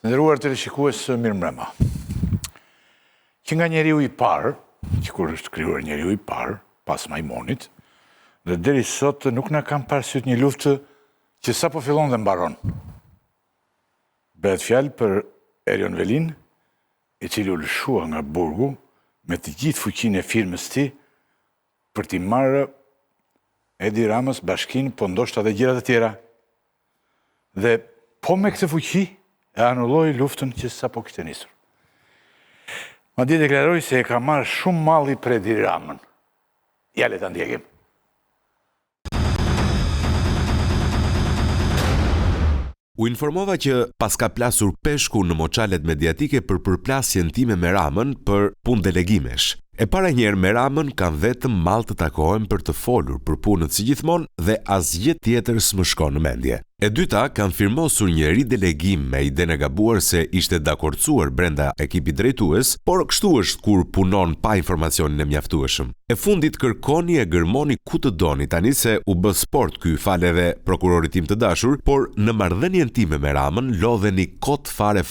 Nderuar teleshikues, mirëmbrëma. Që nga njeriu i parë, që kur është krijuar njeriu i parë, pas majmonit, dhe deri sot nuk na kam parasysh një luftë që sapo fillon dhe mbaron. Bëhet fjalë për Erion Velin, i cili u lëshua nga burgu me të gjithë fuqinë e firmës tij për t'i marrë Edi Ramës bashkinë, po ndoshta edhe gjëra të tjera. Dhe po me këtë fuqi e anulloi luftën që sapo kishte nisur. Madje deklaroi se e ka marrë shumë malli për Edi Ramën. Ja le ta ndjekim. U informova që pas ka plasur peshku në moçalet mediatike për përplasjen time me Ramën për punë delegimesh. E para njerë me Ramën kanë vetëm mall të takohen për të folur për punët si gjithmonë dhe asgjë tjetër s'më shkon në mendje. E dyta kanë firmosur një ridelegim me idenë e gabuar se ishte dakordsuar brenda ekipit drejtues, por kështu është kur punon pa informacionin e mjaftueshëm. E fundit kërkoni e gërmoni ku të doni tani se u bë sport ky fal edhe prokurorit tim të dashur, por në marrëdhënien time me Ramën lodheni kot fare,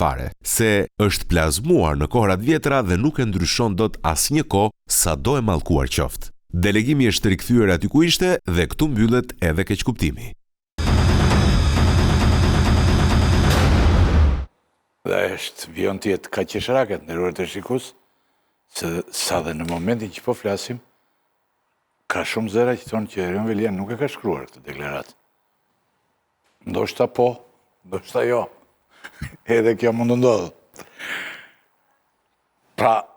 se është plazmuar në kohërat vjetra dhe nuk e ndryshon dot asnjë kohë sado e mallkuar qoftë. Delegimi është rikthyer aty ku ishte dhe këtu mbyllet edhe keqkuptimi. Dhe është vion tjetë ka qeshraket, nderuar teleshikues, se sa dhe në momentin që po flasim, ka shumë zëra që thonë që Erion Velia nuk e ka shkruar këtë deklaratë. Ndoshta po, ndoshta jo. Edhe kjo mund të ndodhë. Pra,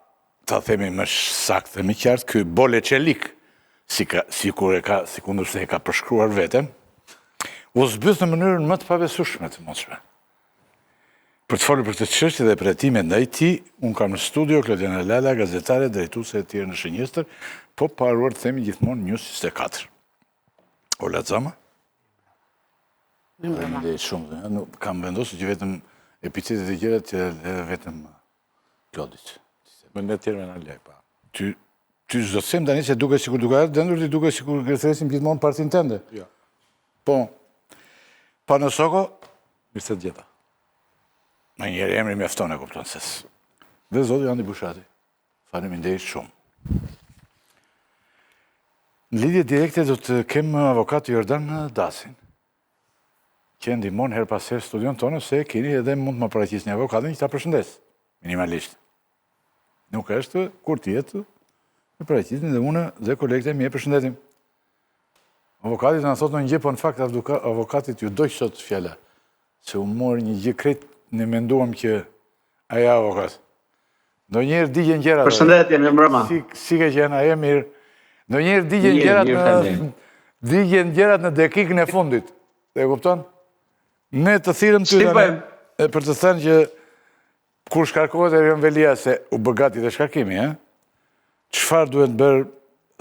ta themi më saktë dhe më qartë, ky Bole Çelik, sikur se e ka përshkruar veten, u zbyth në mënyrën më të pabesueshme të mundshme. Për të folur për këtë çështje dhe për hetimet ndaj tij, unë kam në studio Klodiana Lala, gazetare, drejtuese e tjerë në Shënjestër, po paruar të themi gjithmonë News 24. Ola Xama? Faleminderit shumë. Kam vendosur që vetëm epitetet e gjëra të vetëm Klodit. Më në tjerë me në lej, pa. Ty s'do të them tani se duke sikur duke dendur, ti duke sikur kërthesim gjithmonë partinë tënde. Jo. Po. Pa në soko, mirë se të gjeta. Në njerë emri mjafton e kupton ses. Dhe zoti Andi Bushati. Faleminderit shumë. Në lidhje direkte do të kem avokat Jordan Dasin, që ndihmon her pas herë studion tonë, se keni edhe mund të më paraqisni avokatin që ta përshëndes, minimalisht. Nuk është kur tjetë, me paraqisni dhe unë dhe kolegët e mi e përshëndetim. Avokatit në thotë në një gjë, po në fakt avokatit ju dojë sot fjala, se u morë një gjë krejt në menduam që aja avokat. Do njerë digjen gjerat. Përshëndetje, në mbrëma. Si ke qenë, aja mirë. Do njerë digjen gjerat në dakikën e fundit. Dhe kupton? Ne të thirrëm ty për të thënë që kur shkarkohet Erion Velia se u bë gati dhe shkarkimi, çfarë duhet bërë,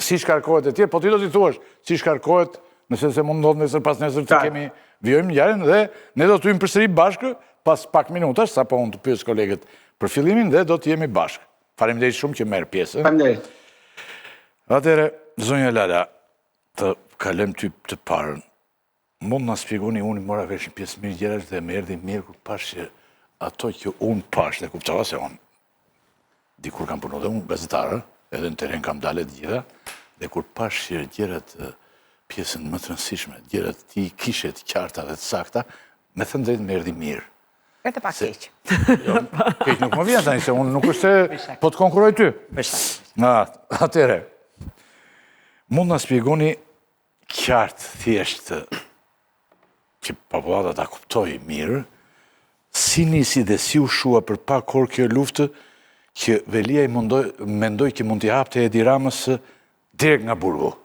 si shkarkohet e tjerë, po ti do t'i thuash, si shkarkohet, nëse se mund ndodhë nesër pas nesër të kemi vjojmë ngjarjen dhe ne do t'ujmë përsëri bashkë pas pak minutash, sa po unë të pyes kolegët për fillimin dhe do t'jemi bashkë. Faleminderit shumë që merr pjesë. Faleminderit. Atëherë, zonja Lala, të kalem ty të parën. Mund na shpjegoni, unë mora vesh një pjesë mirë gjërash dhe më erdhi mirë kur pash që ato që unë pash dhe kuptova se unë dikur kam punuar dhe unë gazetar, edhe në teren kam dalë të gjitha, dhe kur pash që gjërat pjesën më të rëndësishme, gjërat ti kishe të qarta dhe të sakta, me thënë drejtë më erdhi mirë. E të pak keq. Keq nuk më vjen tani, se unë nuk është se po të konkuroj ty. Atëre, mund në shpjegoni qartë, thjeshtë, që popullata ta kuptoj mirë, si nisi dhe si u shua për pak orë kjo luftë që Velia i mendoj që mund t'i hapte Edi Ramës direkt nga burgu.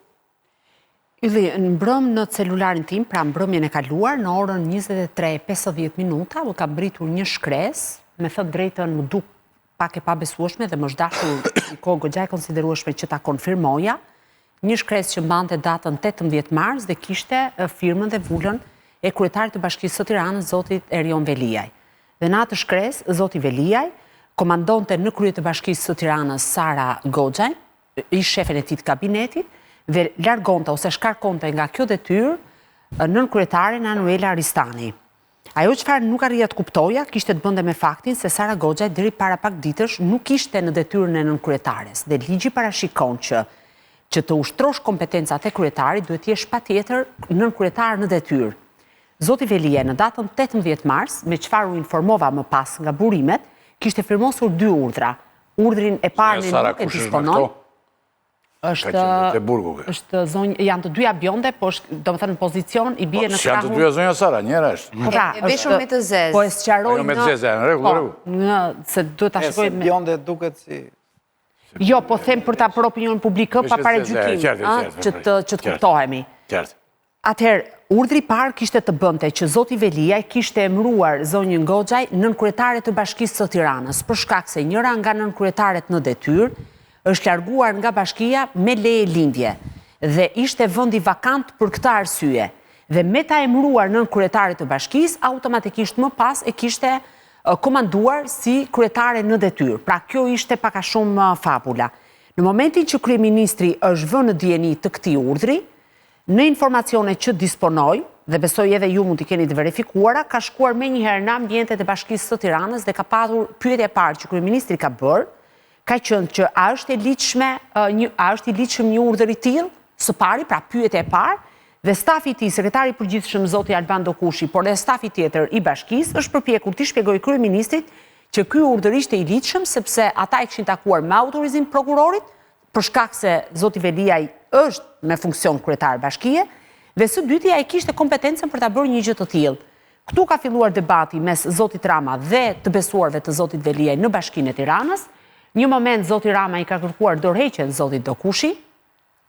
Ylli, në mbrëm në celularin tim, pra mbrëmjen e kaluar, në orën 23:50 minuta, më ka britur një shkres, me thënë drejtën më duk pak e pabesueshme dhe më është dashur një kohë goxha e konsiderueshme që ta konfirmoja, një shkres që mbante datën 18 mars dhe kishte firmën dhe vullën e kryetarit të Bashkisë së Tiranës, zotit Erion Veliaj. Dhe në atë shkres, zoti Veliaj komandonte në krye të Bashkisë së Tiranës Sara Goxhaj, ish shefin e tij të kabinetit, dhe largonte ose shkarkonte nga kjo detyrë nën kryetarin Anuela Ristani. Ajo çfarë nuk arrija të kuptoja kishte të bënte me faktin se Sara Goxhaj deri para pak ditësh nuk ishte në detyrën e nënkyetares dhe ligji parashikon që të ushtrosh kompetencat e kryetarit duhet të jesh patjetër nënkyetar në detyrë. Zoti Velia në datën 18 mars, me çfarë u informova më pas nga burimet, kishte firmosur 2 urdhra. Urdhrin e parë e disponon. Është zonjë, janë të dyja bjonde, po domethënë në pozicion i bie në krahun. Janë të dyja zonja Sara, njëra është. E veshur me të zezë. Po e sqaroj me të zezë, në rregull. Se duhet ta shikoj me bjonde duket si. Jo, po them për për opinion publik pa paragjykim, që të kuptohemi. Qartë. Atëherë, urdhri i parë kishte të bënte që zoti Velia kishte emëruar zonjën Goxhaj nënkryetare të Bashkisë së Tiranës, për shkak se njëra nga nënkryetaret në detyrë është larguar nga bashkia me leje lindje dhe ishte vendi vakant për këtë arsye. Dhe me ta emëruar nënkryetare të bashkisë, automatikisht më pas e kishte komanduar si kryetare në detyrë. Pra kjo ishte pak a shumë fabula. Në momentin që kryeministri është vënë në dieni të këtij urdhri, në informacione që disponoj, dhe besoj edhe ju mund t'i keni të verifikuara, ka shkuar me njëherë në ambientet e Bashkisë së Tiranës dhe ka patur pyetje parë që kryeministri ka bërë, ka qenë që a është i ligjshëm një urdhër i tillë, së pari, pra pyetje e parë, dhe stafi i tij, sekretari i përgjithshëm zoti Alban Dokushi, por dhe stafi tjetër i bashkisë është përpjekur t'i shpjegojë kryeministrit që ky urdhër ishte i ligjshëm sepse ata e kishin takuar me autorizim prokurorit, për shkak se zoti Veliaj është me funksion kryetar bashkie, dhe së dyti ai kishte kompetencën për ta bërë një gjë të tillë. Ktu ka filluar debati mes zotit Rama dhe të besuarve të zotit Veliaj në Bashkinë e Tiranës. Një moment zoti Rama i ka kërkuar dorëheqjen zotit Dokushi,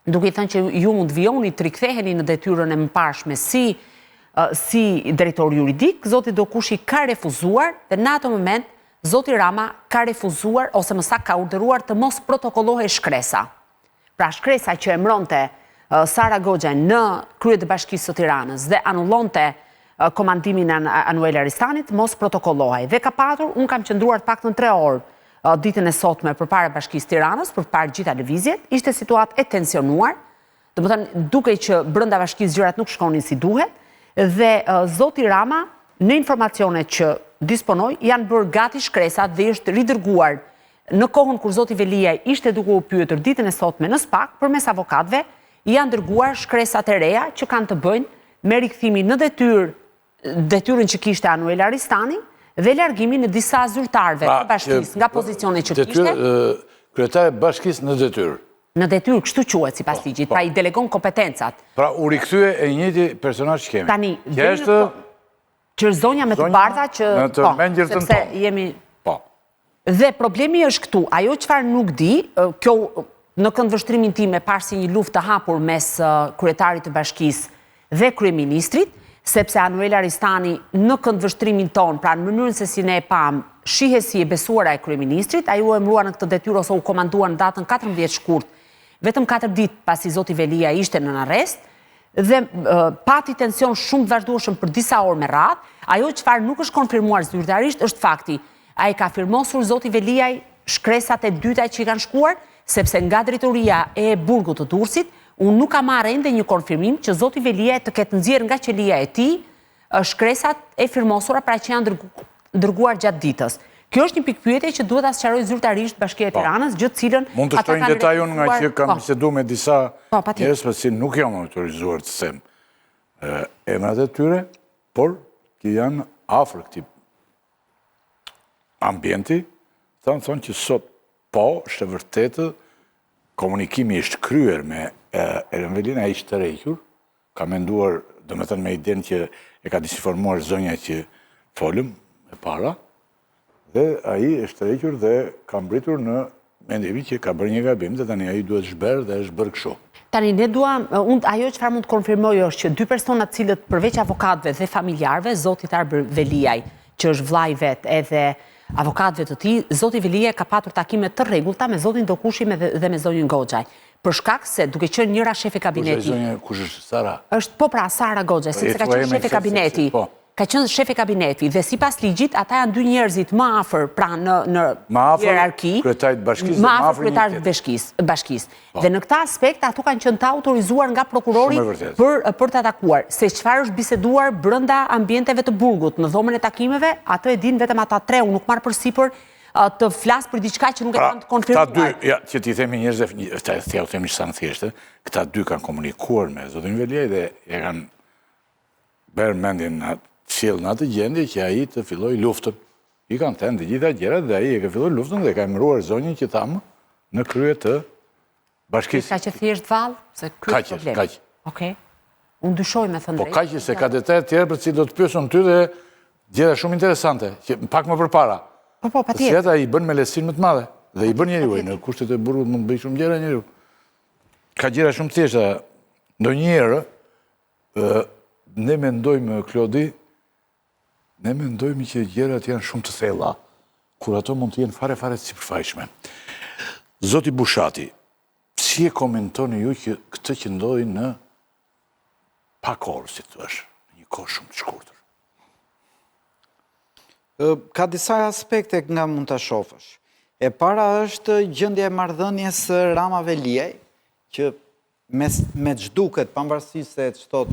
duke i thënë që ju mund vijoni të riktheheni në detyrën e mëparshme si drejtor juridik. Zoti Dokushi ka refuzuar dhe në atë moment zoti Rama ka refuzuar ose më saktë ka urdhëruar të mos protokollohej shkresa. Pra shkresa që emëronte Sara Goxhaj në krye të Bashkisë së Tiranës dhe anullonte komandimin e Anuel Aristanit mos protokollohej. Dhe ka patur, unë kam qëndruar paktën 3 orë ditën e sotme përpara Bashkisë Tiranës, përpara gjitha lëvizjet, ishte situatë e tensionuar, domethënë dukej që brenda Bashkisë gjërat nuk shkonin si duhet, dhe zoti Rama në informacione që disponoj janë bërë gati shkresat dhe është ridërguar në kohën kur zoti Veliaj ishte duke u pyetur ditën e sotme në SPAK përmes avokatëve, janë dërguar shkresat e reja që kanë të bëjnë me rikthimin në detyrën që kishte Anuel Aristani dhe largimin e disa zyrtarëve të bashkisë nga pozicione që kishte. Kryetare bashkisë në detyrë. Në detyrë, kështu quhet sipas ligjit, pra i delegon kompetencat. Pra u rikthye e njëjti personazh që kemi. Tani, që është zonja me të bardha që sepse jemi. Po. Dhe problemi është këtu, ajo çfarë nuk di, kjo në këndvështrimin tim e parë si një luftë të hapur mes kryetarit të bashkisë dhe kryeministrit, sepse Anuel Aristani në këndvështrimin ton, pra në mënyrën se si ne e pam, shihe si e besuara e kryeministrit, ai u emërua në këtë detyrë ose u komandua në datën 14 shkurt, vetëm 4 ditë pasi zoti Velia ishte në arrest, dhe pati tension shumë të vazhdueshëm për disa orë me radhë. Ajo çfarë nuk është konfirmuar zyrtarisht është fakti. Ai ka firmosur zoti Veliaj shkresat e dyta që i kanë shkuar, sepse nga drejtoria e burgut të Durrësit, unë nuk kam marrë ende një konfirmim që zoti Veliaj të ketë nxjerrë nga qelia e tij shkresat e firmosura pra që janë dërguar gjatë ditës. Kjo është një pikpyetje që duhet ta sqaroj zyrtarisht Bashkia e Tiranës, gjë të cilën mund të shtojnë detajun nga që kam biseduar me disa njerëz, pasi nuk jam autorizuar të them emrat e tyre, por që janë afër këtij ambienti, thonë që sot po, është e vërtetë, komunikimi është kryer me Eren Velin, ai ishte tërhequr, ka menduar, domethënë me idenë që e ka disinformuar zonja që folëm e para, dhe ai është tërhequr dhe ka mbritur në mendimin që ka bërë një gabim dhe tani ai duhet zhberë dhe është bërë kështu. Tani ne duam, ajo çfarë mund të konfirmoj është që 2 persona të cilët përveç avokatëve dhe familjarëve, zoti Arber Veliaj, që është vllai vet, edhe avokatëve të tij, zoti Veliaj ka patur takime të rregullta me zotin Dokushi dhe me zonjën Goxhaj. Për shkak se duke qenë njëra shefi kabineti. Kush është Sara? Është po pra Sara Goxhaj, sepse ka qenë shefi kabineti. ka qenë shef e kabineti dhe sipas ligjit ata janë dy njerëzit më afër pra në hierarki, kryetarit bashkisë, më afër kryetarit bashkisë. Dhe në këtë aspekt ato kanë qenë të autorizuar nga prokurori për të atakuar. Se çfarë është biseduar brenda ambienteve të burgut, në dhomën e takimeve, ato e din vetëm ata tre, unë nuk marr përsipër të flas për diçka që nuk e kanë të konfirmuar. Këta dy, ja, që ti themi njerëzve, t'ja u themi sa në thjeshtë, këta dy kanë komunikuar me zotin Veliaj dhe e kanë bërë mendjen qilë në atë gjendje që ai të filloj luftën. I kanë thënë të gjitha gjërat dhe ai e ka filluar luftën dhe ka emëruar zonjën që thamë në krye të bashkisë. Ka që thjesht vallë, se ky është problemi. Kaq. Okej. Unë dyshoj me thënë drejtë. Po kaq se ka detaj të tjerë për cilët do të pyesun ty dhe gjëra shumë interesante, që pak më përpara. Po, patjetër. Se ata i bën me lehtësinë më të madhe dhe i bën njeriu në kushtet e burgut mund të bëj shumë gjëra njeriu. Ka gjëra shumë të thjeshta. Ndonjëherë ne mendojmë, Klodi, ne mendojmë që gjërat janë shumë të thella, kur ato mund të jenë fare të sipërfaqshme. Zoti Bushati, si e komentoni ju që këtë që ndodhi në pak orë, si thuaç, në një kohë shumë të shkurtër? Ka disa aspekte nga mund të shofësh. E para është gjendja e marrëdhënies së Rama Veliaj, që me ç'duket, pavarësisht se ç'thot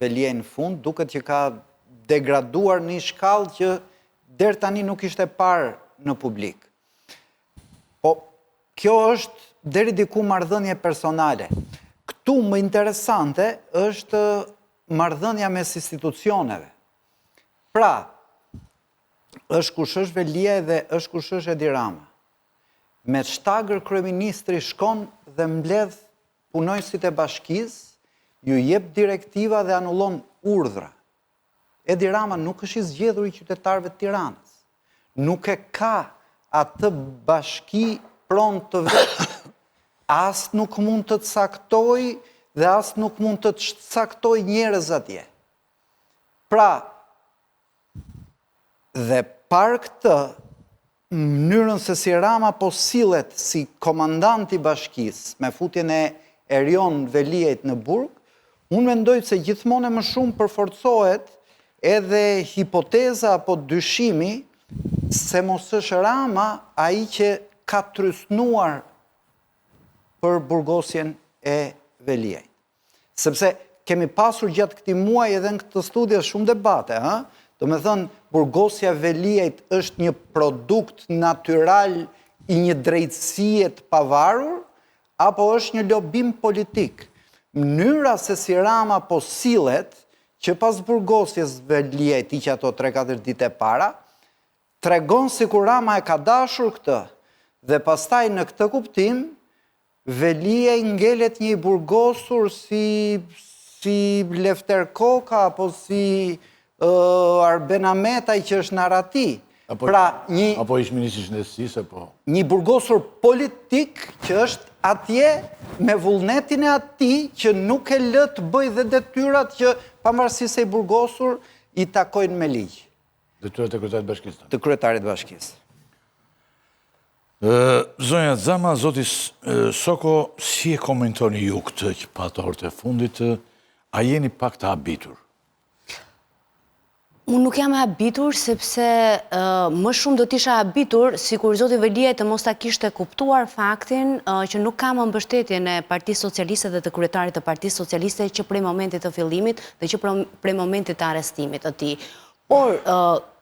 Veliaj në fund, duket që ka degraduar në një shkallë që deri tani nuk ishte parë në publik. Po, kjo është deri diku marrëdhënie personale. Këtu më interesante është marrëdhënia mes institucioneve. Pra, është kush është Veliaj dhe është kush është Edi Rama. Me shtagër kryeministri shkon dhe mbledh punojësit e bashkisë, ju jep direktiva dhe anullon urdhra. Edi Rama nuk është i zgjedhur i qytetarëve të Tiranës. Nuk e ka atë bashki pronë të vetë. As nuk mund të caktoj dhe as nuk mund të caktoj njerëz atje. Pra, dhe par këtë, mënyrën se si Rama po sillet si komandant i bashkisë me futjen e Erion Veliajt në burg, unë mendoj se gjithmonë e më shumë përforcohet edhe hipoteza apo dyshimi se mos është Rama ai që ka trysnuar për burgosjen e Veliajt. Sepse kemi pasur gjatë këtij muaji edhe në këtë studio shumë debate, ha? Do me thënë, burgosja Veliajt është një produkt natyral i një drejtësie të pavarur, apo është një lobim politik? Mënyra se si Rama po sillet, që pas burgosjes Veliajt, i që ato 3-4 ditë e para, tregon si kur Rama e ka dashur këtë, dhe pastaj në këtë kuptim, Veliaj ngelet një burgosur si Lefter Koka, apo si Arben Ametaj që është narrati. Apo ish ministri i shëndetësisë, apo? Një burgosur politik që është atje me vullnetin e atij që nuk e lë të bëjë dhe detyrat që pavarësisht se i burgosur i takojnë me ligj. Detyrat e kryetarit bashkisë. Të kryetarit bashkisë. Zonja Xama, zoti Soko, si e komentoni ju këtë që pat orët e fundit, a jeni pak të habitur? Unë nuk jam e habitur, sepse më shumë do t'isha habitur si kur zoti Veliaj të mos ta kishte kuptuar faktin që nuk kam mbështetjen e Partisë Socialiste dhe të kryetarit të Partisë Socialiste që prej momentit të fillimit dhe që prej momentit të arrestimit të tij. Por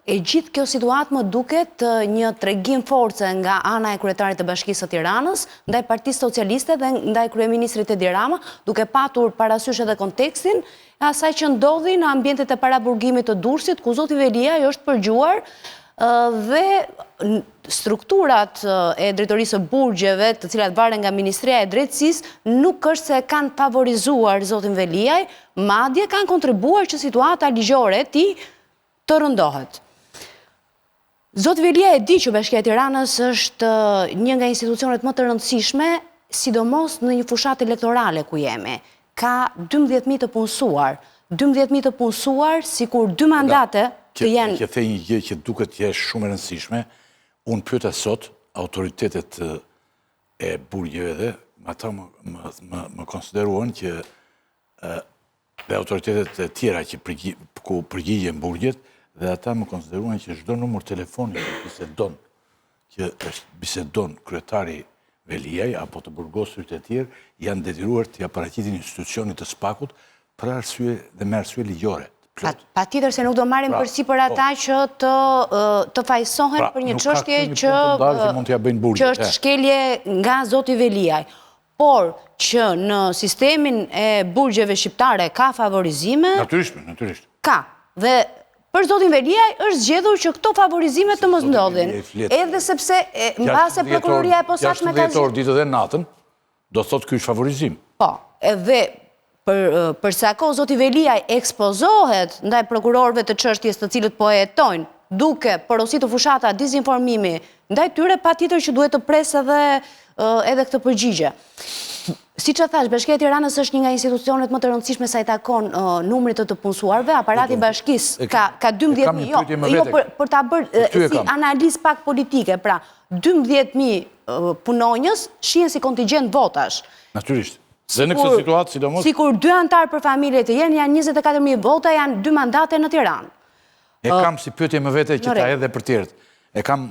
e gjithë kjo situatë më duket një tregim force nga ana e kryetarit të Bashkisë së Tiranës ndaj Partisë Socialiste dhe ndaj kryeministrit Edi Rama, duke patur parasysh edhe kontekstin e asaj që ndodhi në ambientet e paraburgimit të Durrësit, ku zoti Veliaj është përgjuar dhe strukturat e drejtorisë së burgjeve, të cilat varen nga Ministria e Drejtësisë, nuk është se kanë favorizuar zotin Veliaj, madje kanë kontribuar që situata ligjore e tij të rëndohet. Zoti Veliaj e di që Bashkia e Tiranës është një nga institucionet më të rëndësishme, sidomos në një fushat elektorale ku jemi. Ka 12.000 të punësuar. 12.000 të punësuar, sikur 2 mandate të jenë... Që thej një gjë që duket që është shumë e rëndësishme, unë pyeta sot autoritetet e burgjeve dhe ata më konsideruan që dhe autoritetet e tjera që ku përgjigjen burgjet, dhe ata më konsideruan që çdo numër telefoni që bisedon kryetari Veliaj apo të burgosurit e tjerë janë detyruar të paraqitin institucionit të SPAK-ut për arsye dhe me arsye ligjore. Pa tjetër se nuk do marrim përsi për ata që të fajsohen për një çështje që është shkelje nga zoti Veliaj. Por që në sistemin e burgjeve shqiptare ka favorizime... Natyrisht. Ka. Dhe për zotin Veliaj është zgjedhur që këto favorizime të mos ndodhin. Edhe sepse mbase prokuroria e posaçme ka 60 orë ditën dhe natën, do thotë ky është favorizim. Po, edhe për sa kohë zoti Veliaj ekspozohet ndaj prokurorëve të çështjes të cilët po e hetojnë, duke porositur fushata dizinformimi ndaj tyre, patjetër që duhet të presë edhe këtë përgjigje. Siç e thash, Bashkia e Tiranës është një nga institucionet më të rëndësishme sa i takon numrit të punësuarve. Aparati i bashkisë ka 12.000, jo për ta bërë si analizë pak politike, pra 12.000 punonjës shihen si kontingjent votash. Natyrisht. Dhe në këtë situatë, sidomos... Sikur 2 antar për familje të jenë, janë 24.000 vota, janë 2 mandate në Tiranë. E kam si pyetje më vete që ta edhe për tjerët. E kam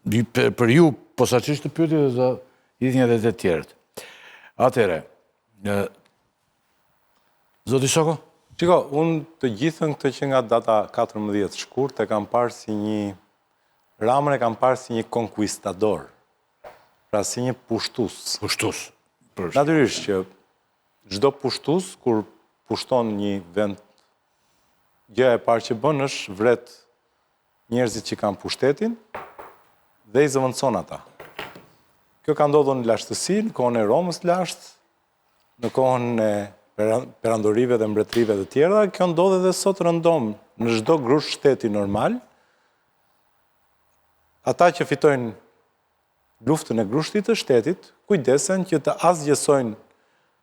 për ju posaçërisht të pyetje dhe idhnja edhe të tjerët. Atere, Zoti Shoko? Shiko, unë të gjithën këtë që nga data 14 shkurt e kam parë si një... Ramën e kam parë si një konkuistador. Pra si një pushtus. Pushtus. Natyrisht që çdo pushtus, kur pushton një vend, gjëja e parë që bën është vret njerëzit që kanë pushtetin dhe i zëvendëson ata. Kjo ka ndodhur në lashtësi, në kohën e Romës lashtë, në kohën e perandorive dhe mbretërive të tjera, kjo ndodh edhe sot rëndom në çdo grusht shteti normal. Ata që fitojnë luftën e grushtit të shtetit, kujdesen që të asgjësojnë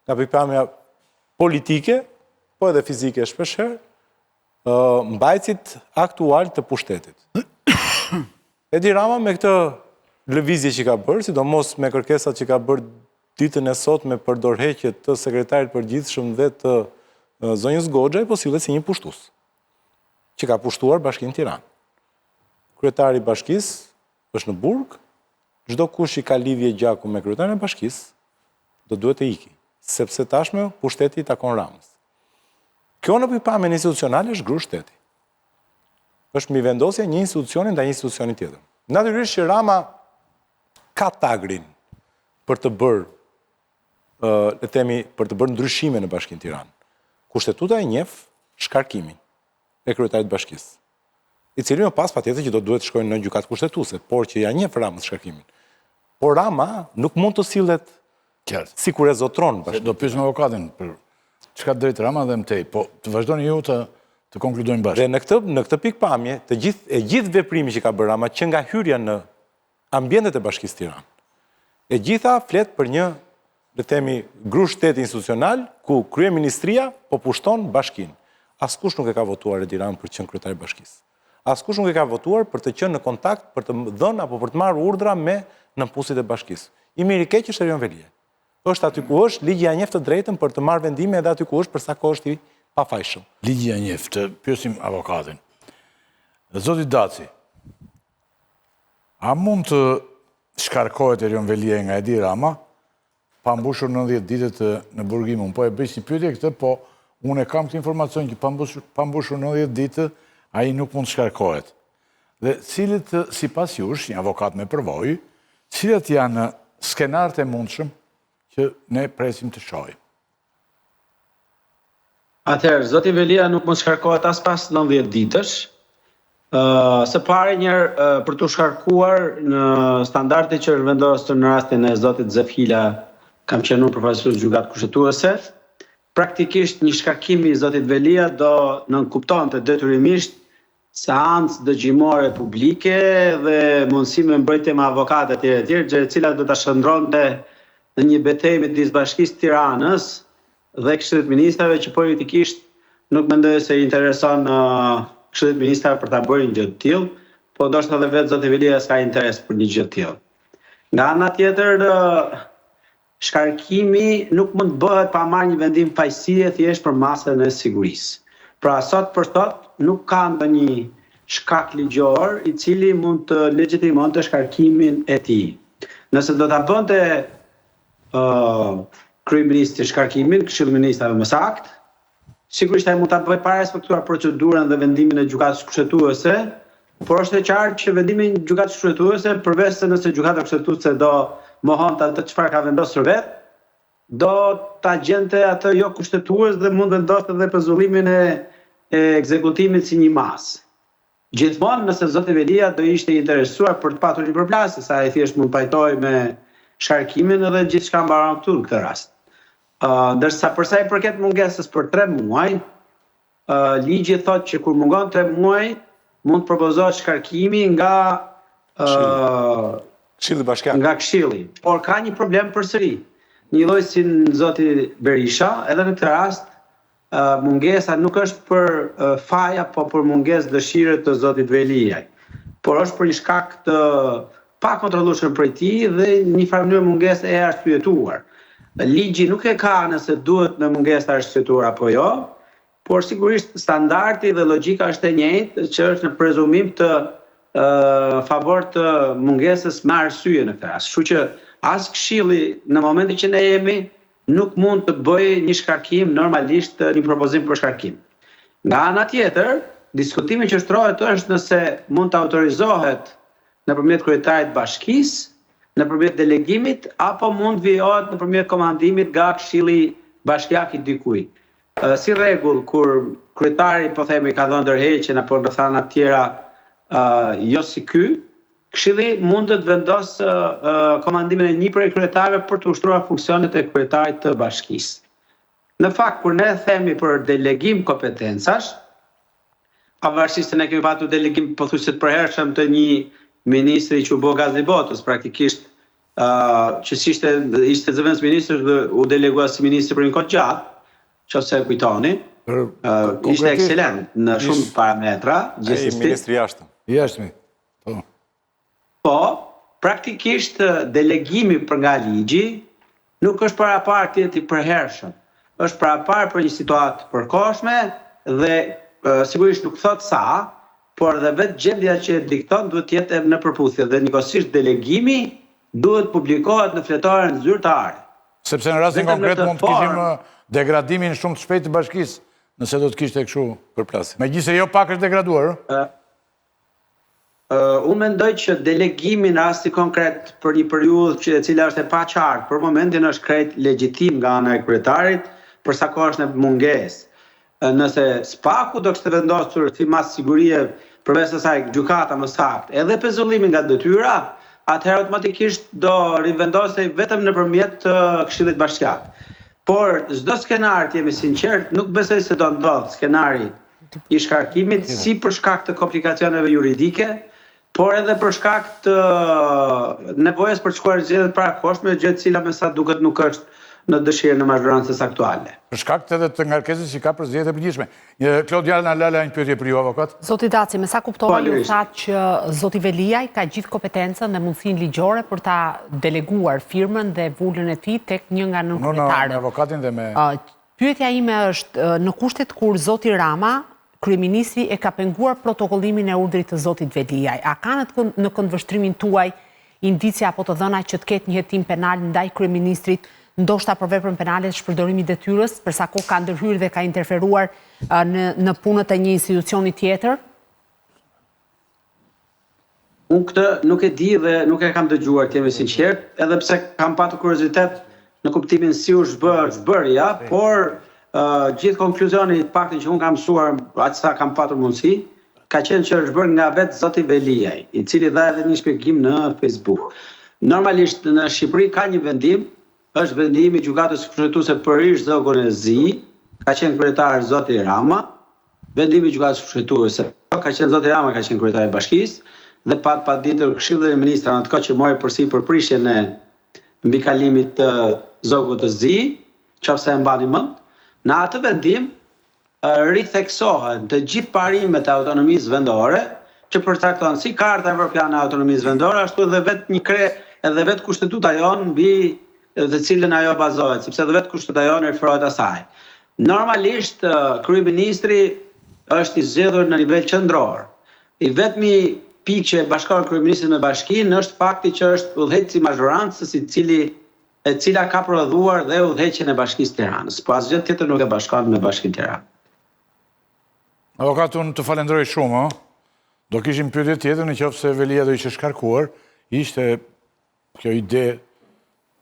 nga pikpamja politike, po edhe fizike shpeshherë, mbajtësit aktual të pushtetit. Edi Rama me këtë lëvizje që ka bërë, sidomos me kërkesat që ka bërë ditën e sotme për dorëheqje të sekretarit përgjithshëm dhe të zonjës Goxhaj, po sillet si një pushtues, që ka pushtuar Bashkinë Tiranë. Kryetari i bashkisë është në burg, çdo kush i ka lidhje gjaku me kryetarin e bashkisë, do duhet të iki, sepse tashmë pushteti i takon Ramës. Kjo në pikpamjen institucionale është grusht shteti. Është mi vendosja një institucioni ndaj një institucioni tjetër. Natyrisht që Rama ka tagrin për të bërë, le themi, për të bërë ndryshime në Bashkinë Tiranë. Kushtetuta e njeh shkarkimin e kryetarit të bashkisë, i cili më pas patjetër që do duhet të shkojnë në gjykatë kushtetuese, por që ja njeh Ramës shkarkimin. Por Rama nuk mund të sillet sikur e zotron. Do pyesim avokatin për çka drejt Rama dhe Mtej, po të vazhdoni ju të konkludojmë bashkë. Dhe në këtë pikpamje, gjithë veprimi që ka bërë Rama, që nga hyrja në ambientet e Bashkisë Tiranë, e gjitha flet për një, le themi, grusht shteti institucional, ku kryeministria po pushton bashkinë. Askush nuk e ka votuar Edi Rama për të qenë kryetari i bashkisë. Askush nuk e ka votuar për të qenë në kontakt, për të dhënë apo për të marrë urdhra me nënpusit e bashkisë. I miri keq është Erion Veliaj. Është aty ku është, ligji ja njeh të drejtën për të marrë vendime edhe aty ku është për sa kohë është i pafajshëm. Ligji ja njeh, të pyesim avokatin. Zoti Daci, a mund të shkarkohet Erion Veliaj nga Edi Rama pa mbushur 90 ditët në burgim? Unë po e bëj si pyetje këtë, po unë e kam këtë informacion që pa mbushur 90 ditë ai nuk mund të shkarkohet. Dhe cilët, sipas jush, një avokat me përvojë, cilët janë skenarët e mundshëm që ne presim të shohim? Atëherë, zoti Veliaj nuk mund shkarkohet as pas 90 ditësh. Së pari njerë për të shkarkuar në standarde që është vendosur në rastin e zotit Zefila, kam qenë unë përfaqësues gjykatë kushtetuese, praktikisht një shkarkim i zotit Veliaj do nënkuptonte detyrimisht seancë dëgjimore publike dhe mundësi me mbrojtje me avokatë etj, gjë e cila do ta shndronte në një betejë midis Bashkisë Tiranës dhe Këshillit të Ministrave, që politikisht nuk mendoj se i intereson Këshillit të Ministrave për ta bërë një gjë të tillë, po ndoshta edhe vetë zoti Veliaj s'ka interes për një gjë të tillë. Nga ana tjetër, shkarkimi nuk mund të bëhet pa marrë një vendim fajësie thjesht për masën e sigurisë. Pra sot për sot nuk ka ndonjë shkak ligjor i cili mund të legjitimonte shkarkimin e tij. Nëse do ta bënte kryeministri shkarkimin, këshillministrave më saktë, sigurisht ai mund ta bëjë pa respektuar procedurën dhe vendimin e gjykatës kushtetuese, por është e qartë që vendimin e gjykatës kushtetuese, përveç se nëse gjykata kushtetuese do mohonte atë çfarë ka vendosur vet, do ta gjente atë jo kushtetues dhe mund vendoste edhe pezullimin e ekzekutimit si një masë. Gjithmonë nëse zoti Velia do ishte interesuar për të patur një përplasje, sa ai thjesht mund pajtoj me shkarkimin edhe gjithçka mbaron këtu në këtë rast. Ndërsa përsa i përket mungesës për 3 muaj, ligji thotë që kur mungon 3 muaj, mund të propozohet shkarkimi nga Këshilli Bashkiak. Nga Këshilli. Por ka një problem përsëri. Një lloj si zoti Berisha, edhe në këtë rast mungesa nuk është për faja, po për mungesë dëshire të zotit Veliaj. Por është për një shkak të pa kontrollueshëm prej tij dhe një farë mënyrë mungesë e arsyetuar. Ligji nuk e ka nëse duhet në mungesë të arsyetuar apo jo, por sigurisht standardi dhe logjika është e njëjtë, që është në prezumim të favor të mungesës me arsye në këtë rast. Kështu që as Këshilli në momentin që ne jemi nuk mund të bëjë një shkarkim normalisht një propozim për shkarkim. Nga ana tjetër, diskutimi që shtrohet është nëse mund të autorizohet nëpërmjet kryetarit bashkisë, nëpërmjet delegimit, apo mund vijohet nëpërmjet komandimit nga Këshilli Bashkiak i dikujt. Si rregull, kur kryetari po themi ka dhënë ndërheqjen apo në thana të tjera jo si ky, Këshilli mund të vendosë komandimin e një prej kryetarëve për të ushtruar funksionet e kryetarit të bashkisë. Në fakt, kur ne themi për delegim kompetencash, pavarësisht se ne kemi patur delegim pothuajse të përhershëm të një ministri që u bë gazebotës, praktikisht që ishte zëvendës ministër dhe u delegua si ministri për një kohë gjatë, nëse e kujtoni, ishte ekselent në shumë parametra, gjithsesi ministri jashtëm. Jashtëmi. Po, praktikisht delegimi për nga ligji nuk është parapar të jetë i përhershëm. Është parapar për një situatë përkohshme dhe sigurisht nuk thot sa, por dhe vetë gjendja që e dikton duhet të jetë në përputhje dhe njëkohësisht delegimi duhet publikohet në fletoren zyrtare. Sepse në rastin konkret mund të kishim degradimin shumë të shpejt të bashkisë, nëse do të kishte kështu përplasje. Megjithëse jo pak është degraduar. Unë mendoj që delegimi në rasti konkret për një periudhë e cila është e paqartë, për momentin është krejt legjitim nga ana e kryetarit, për sa kohë është në mungesë. Nëse spaku do kishte vendosur si mas sigurie përveç asaj gjykata më saktë, edhe pezullimin nga detyra, atëherë automatikisht do rivendosej vetëm nëpërmjet Këshillit Bashkiak. Por çdo skenar, të jemi sinqert, nuk besoj se do ndodh skenari i shkarkimit si për shkak të komplikacioneve juridike, por edhe për shkak të nevojës për të shkuar zgjedhjet parakohshme, gjë e cila me sa duket nuk është në dëshirën e mazhdorancës aktuale. Për shkak edhe të ngarkesës që ka për zgjedhjet e përgjithshme. Klodiana Lala, një pyetje për ju, avokat. Zoti Daci, me sa kuptova ju thatë që zoti Veliaj ka gjithë kompetencën dhe mundësinë ligjore për ta deleguar firmën dhe vulën e tij tek një nga nënkryetarët. Me avokatin dhe me... Pyetja ime është, në kushtet kur zoti Rama, kryeministri e ka penguar protokollimin e urdhrit të zotit Veliaj, a ka në këndvështrimin tuaj indicia apo të dhëna që të ketë një hetim penal ndaj kryeministrit, ndoshta për veprën penale të shpërdorimit detyrës, për sa kohë ka ndërhyrë dhe ka interferuar në punët e një institucioni tjetër? Unë këtë nuk e di dhe nuk e kam dëgjuar, të jemi sinqert, edhe pse kam patur kuriozitet në kuptimin si u zbërja, por gjithë konkluzioni të paktën që unë kam mësuar, aq sa kam patur mundësi, ka qenë që është bërë nga vetë zoti Veliaj, i cili dha edhe një shpjegim në Facebook. Normalisht në Shqipëri ka një vendim, është vendimi i gjykatës kushtetuese për ish zogun e Zi, ka qenë kryetar zoti Rama, vendimi i gjykatës kushtetuese ka qenë zoti Rama, ka qenë kryetari i bashkisë, dhe paditër Këshilli i Ministrave në atë kohë që mori përsipër prishjen e mbikalimit të zogut të Zi, nëse e mbani mend. Në atë vendim ritheksohen të gjithë parimet e autonomisë vendore, që përcakton si Karta Evropiane e Autonomisë Vendore, ashtu edhe vetë një edhe vetë kushtetuta jonë mbi dhe cilën ajo bazohet, sepse dhe vetë kushtet ajo në referohet asaj. Normalisht, kryeministri është i zgjedhur në nivel qendror. I vetmi pikë që e bashkon kryeministrin me bashkinë është fakti që është udhëheqësi i mazhorancës e cila ka prodhuar dhe udhëheqjen e Bashkisë Tiranës. Po asgjë tjetër nuk e bashkon me Bashkinë Tiranë. Avokat, unë të falenderoj shumë, do kishim pyetje tjetër në qoftë se Velia do ishte shkarkuar, ishte kjo ide.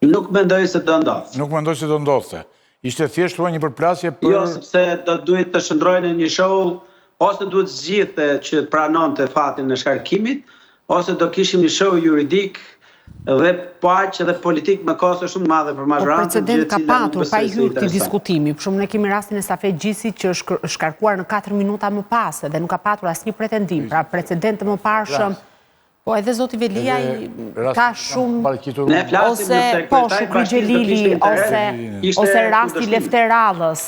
Nuk mendoj se do ndodhte. Nuk mendoj se do ndodhte. Ishte thjesht një përplasje për... Jo, sepse do duhet të shndrojnë në një show, ose duhet zgjidhte që pranonte fatin e shkarkimit, ose do kishim një show juridik dhe paq edhe politik me kosto shumë madhe për mazhorancën. Precedent ka patur, pa i hyrë këtij diskutimi. Për shumë ne kemi rastin e Safet Gjisi që është shkarkuar në 4 minuta më pas dhe nuk ka patur asnjë pretendim. Pra precedent të mëparshëm, po edhe zoti Velia ka shumë ose po Shukri Xhelili ose rasti Lefterallës.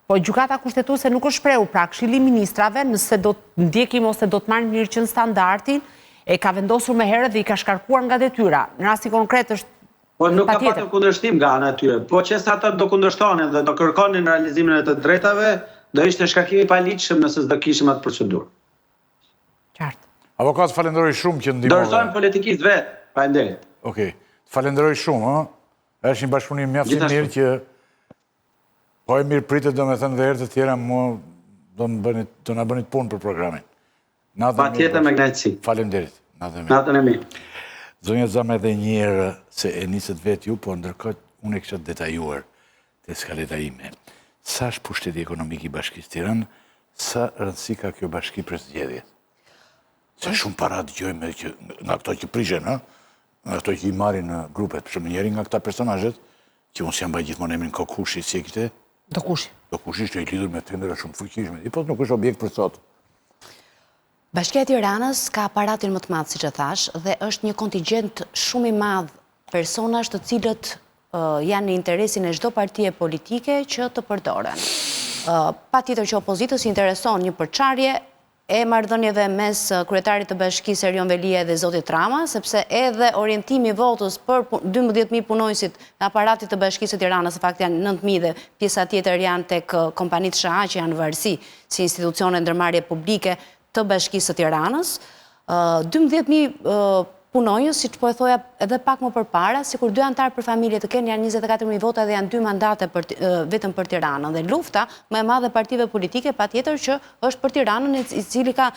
Po gjykata kushtetuese nuk është shprehur, pra Këshilli i Ministrave, nëse do të ndjekim ose do të marrim mirë qenë standardin, e ka vendosur me herët dhe i ka shkarkuar nga detyra. Në rasti konkret është po nuk ka patur kundërshtim nga ana e tyre. Po që sa ata do kundërshtonin dhe do kërkonin realizimin e të drejtave, do ishte shkarkim i paligjshëm nëse s'do kishim atë procedurë. Qartë. Avokat, falenderoj shumë që ndihmove. Dorëzojmë politikistë vetë, faleminderit. Okej. Falenderoj shumë, është një bashkëpunim mjaft i mirë që po e mirë pritet, domethënë dhe herë të tjera do na bënit punë për programin. Patjetër me kënaqësi. Faleminderit. Natën e mirë. Zonja Zama edhe një herë se e nisët vetë ju, po ndërkohë unë e kisha detajuar te skaleta ime. Sa është pushteti ekonomik i Bashkisë Tiranë, sa rëndësi ka kjo bashki për zgjedhjet. Se shumë para dëgjojmë që nga këto që prishen, nga këto që i marrin në grupet, për shumë njeri nga këta personazhet, që unë s'jam baj gjithmonë emrin Kokushi, si e kishte? Dokushi. Dokushi është i lidhur me tendera shumë fuqishme. I po nuk është objekt për sot. Bashkia e Tiranës ka aparatin më të madh, siç e thash, dhe është një kontingjent shumë i madh personash të cilët janë në interesin e çdo partie politike që të përdoren. Patjetër që opozitës i intereson një përçarje e marrëdhënieve mes kryetarit të bashkisë Erion Velia dhe zotit Rama, sepse edhe orientimi i votës për 12.000 punonjësit në aparatit të bashkisë së Tiranës, në fakt janë 9.000 dhe pjesa tjetër janë tek kompanitë SHA që janë varësi si institucione ndërmarrje publike të bashkisë së Tiranës, 12.000 punonjës, siç po e thoja edhe pak më përpara, sikur 2 antarë për familje të kenë janë 24.000 vota dhe janë 2 mandate vetëm për Tiranën. Dhe lufta më e madhe partive politike patjetër që është për Tiranën, i cili ka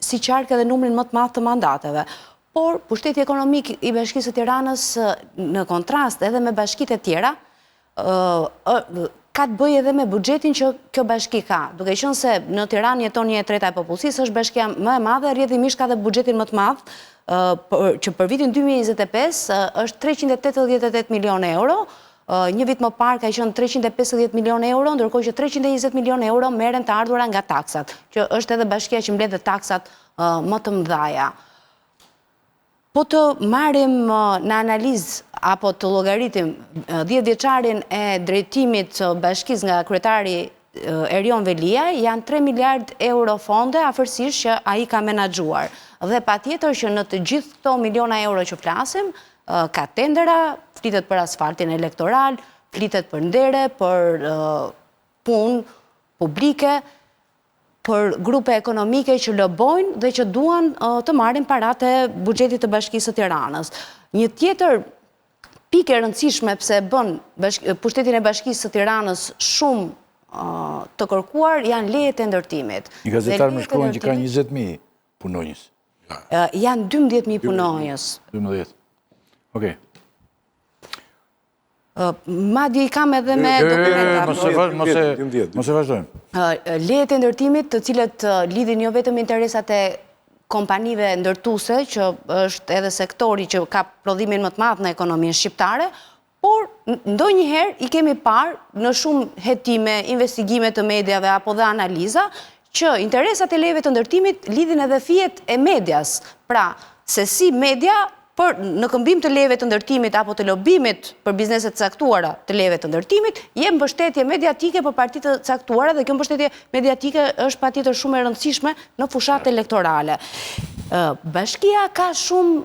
si qark edhe numrin më të madh të mandateve. Por pushteti ekonomik i bashkisë së Tiranës në kontrast edhe me bashkitë e tjera ka të bëjë edhe me buxhetin që kjo bashki ka. Duke qenë se në Tiranë jeton 1/3 e popullsisë, është bashkia më e madhe, rrjedhimisht ka dhe buxhetin më të madh, që për vitin 2025 është 388 milionë euro, një vit më parë ka qenë 350 milionë euro, ndërkohë që 320 milionë euro merren të ardhura nga taksat, që është edhe bashkia që mbledh taksat më të mëdhaja. Po të marrim në analizë apo të llogaritim 10 vjeçarin e drejtimit të bashkisë nga kryetari Erion Velia, janë 3 miliard euro fonde afërsisht që ai ka menaxhuar. Dhe patjetër që në të gjithë këto miliona euro që flasim, ka tendera, flitet për asfaltin elektoral, flitet për ndere, për punë publike, për grupe ekonomike që lobojnë dhe që duan të marrin paratë e buxhetit të bashkisë së Tiranës. Një tjetër pikë e rëndësishme pse bën pushtetin e bashkisë së Tiranës shumë të kërkuar janë lejet e ndërtimit. Një gazetar më shkruan që ka 20.000 punonjës. Janë 12.000 punonjës. 12. Okej. Madje i kam edhe me dokumenta. Mos e vazhdojmë. Lejet e ndërtimit, të cilët lidhin jo vetëm interesat e kompanive ndërtuese, që është edhe sektori që ka prodhimin më të madh në ekonominë shqiptare, por ndonjëherë i kemi parë në shumë hetime, investigime të mediave apo dhe analiza, që interesat e lejeve të ndërtimit lidhin edhe fijet e medias. Pra, se si media në këmbim të lejeve të ndërtimit apo të lobimit për bizneset caktuara të lejeve të ndërtimit, je mbështetje mediatike për partitë të caktuara dhe kjo mbështetje mediatike është patjetër shumë e rëndësishme në fushat elektorale. Bashkia ka shumë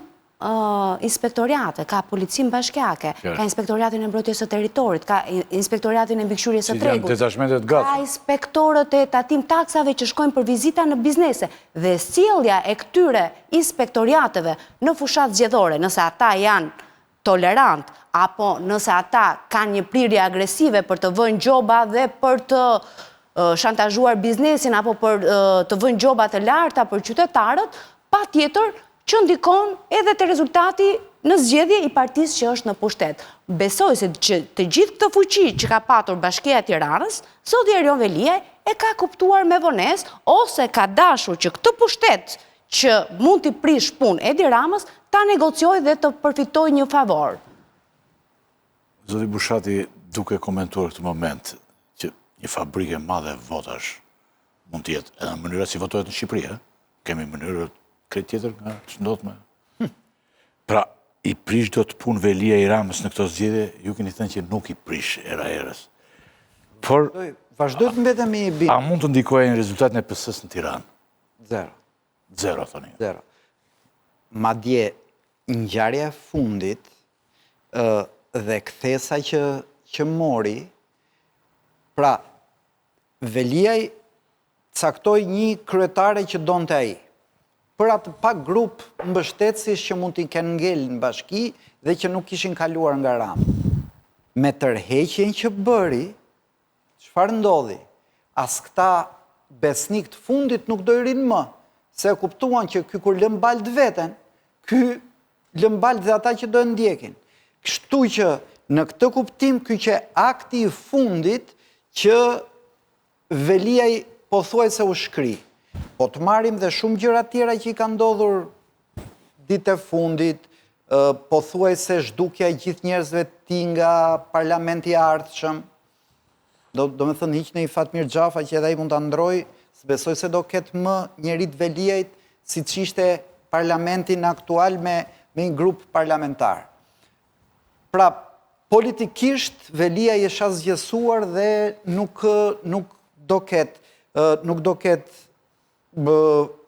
inspektoriate, ka policin bashkjake, ka inspektoriatin e mbrojtjes së territorit, ka inspektoriatin e mbikëqyrjes së tregut, ka inspektorët e tatim taksave që shkojnë për vizita në biznese, dhe sjellja e këtyre inspektoriateve në fushat zgjedhore, nëse ata janë tolerant, apo nëse ata kanë një prirje agresive për të vënë gjoba dhe për të shantazhuar biznesin, apo për të vënë gjoba të larta për qytetarët, patjetër që ndikon edhe të rezultati në zgjedhje i partisë që është në pushtet. Besoj se që të gjithë këtë fuqi që ka patur Bashkia e Tiranës, zoti Erion Veliaj e ka kuptuar me vonesë, ose ka dashur që këtë pushtet që mund t'i prish punë Edi Ramës, ta negocioj dhe të përfitoj një favor. Zoti Bushati, duke komentuar këtë moment, që një fabrike madhe votash mund t'jetë edhe në mënyra si votohet në Shqipëri, kemi mënyrët krejt tjetër nga që ndodh me. Pra, i prish do të punë Velia i Ramës në këto zgjedhje, ju keni thënë që nuk i prish era erës. Por, vazhdoj të mbetemi i bimë. A mund të ndikojë në rezultatin e PS-s në Tiranë? Zero, thoni. Zero. Madje ngjarja e fundit dhe kthesa që mori, pra, Veliaj caktoi një kryetare që donte ai, për atë pak grup mbështetësish që mund t'i kenë ngel në bashki dhe që nuk kishin kaluar nga Rama. Me tërheqjen që bëri, çfarë ndodhi? As këta besnik të fundit nuk do i rinë më, se kuptuan që ky kur lën balt veten, ky lën balt dhe ata që do e ndjekin. Kështu që në këtë kuptim ky që akti i fundit që Veliaj pothuajse u shkri. Po të marim dhe shumë gjëra tjera që i ka ndodhur ditë e fundit, pothuajse zhdukja e gjithë njerëzve ti nga parlamenti i ardhshëm. Do me thënë hiq në i Fatmir Xhafa që edhe ai mund ta ndroj, besoj se do ketë më njerit Veliajt siç ishte parlamentin aktual me një grup parlamentar. Pra, politikisht Veliaj e shazgjesuar dhe nuk do ketë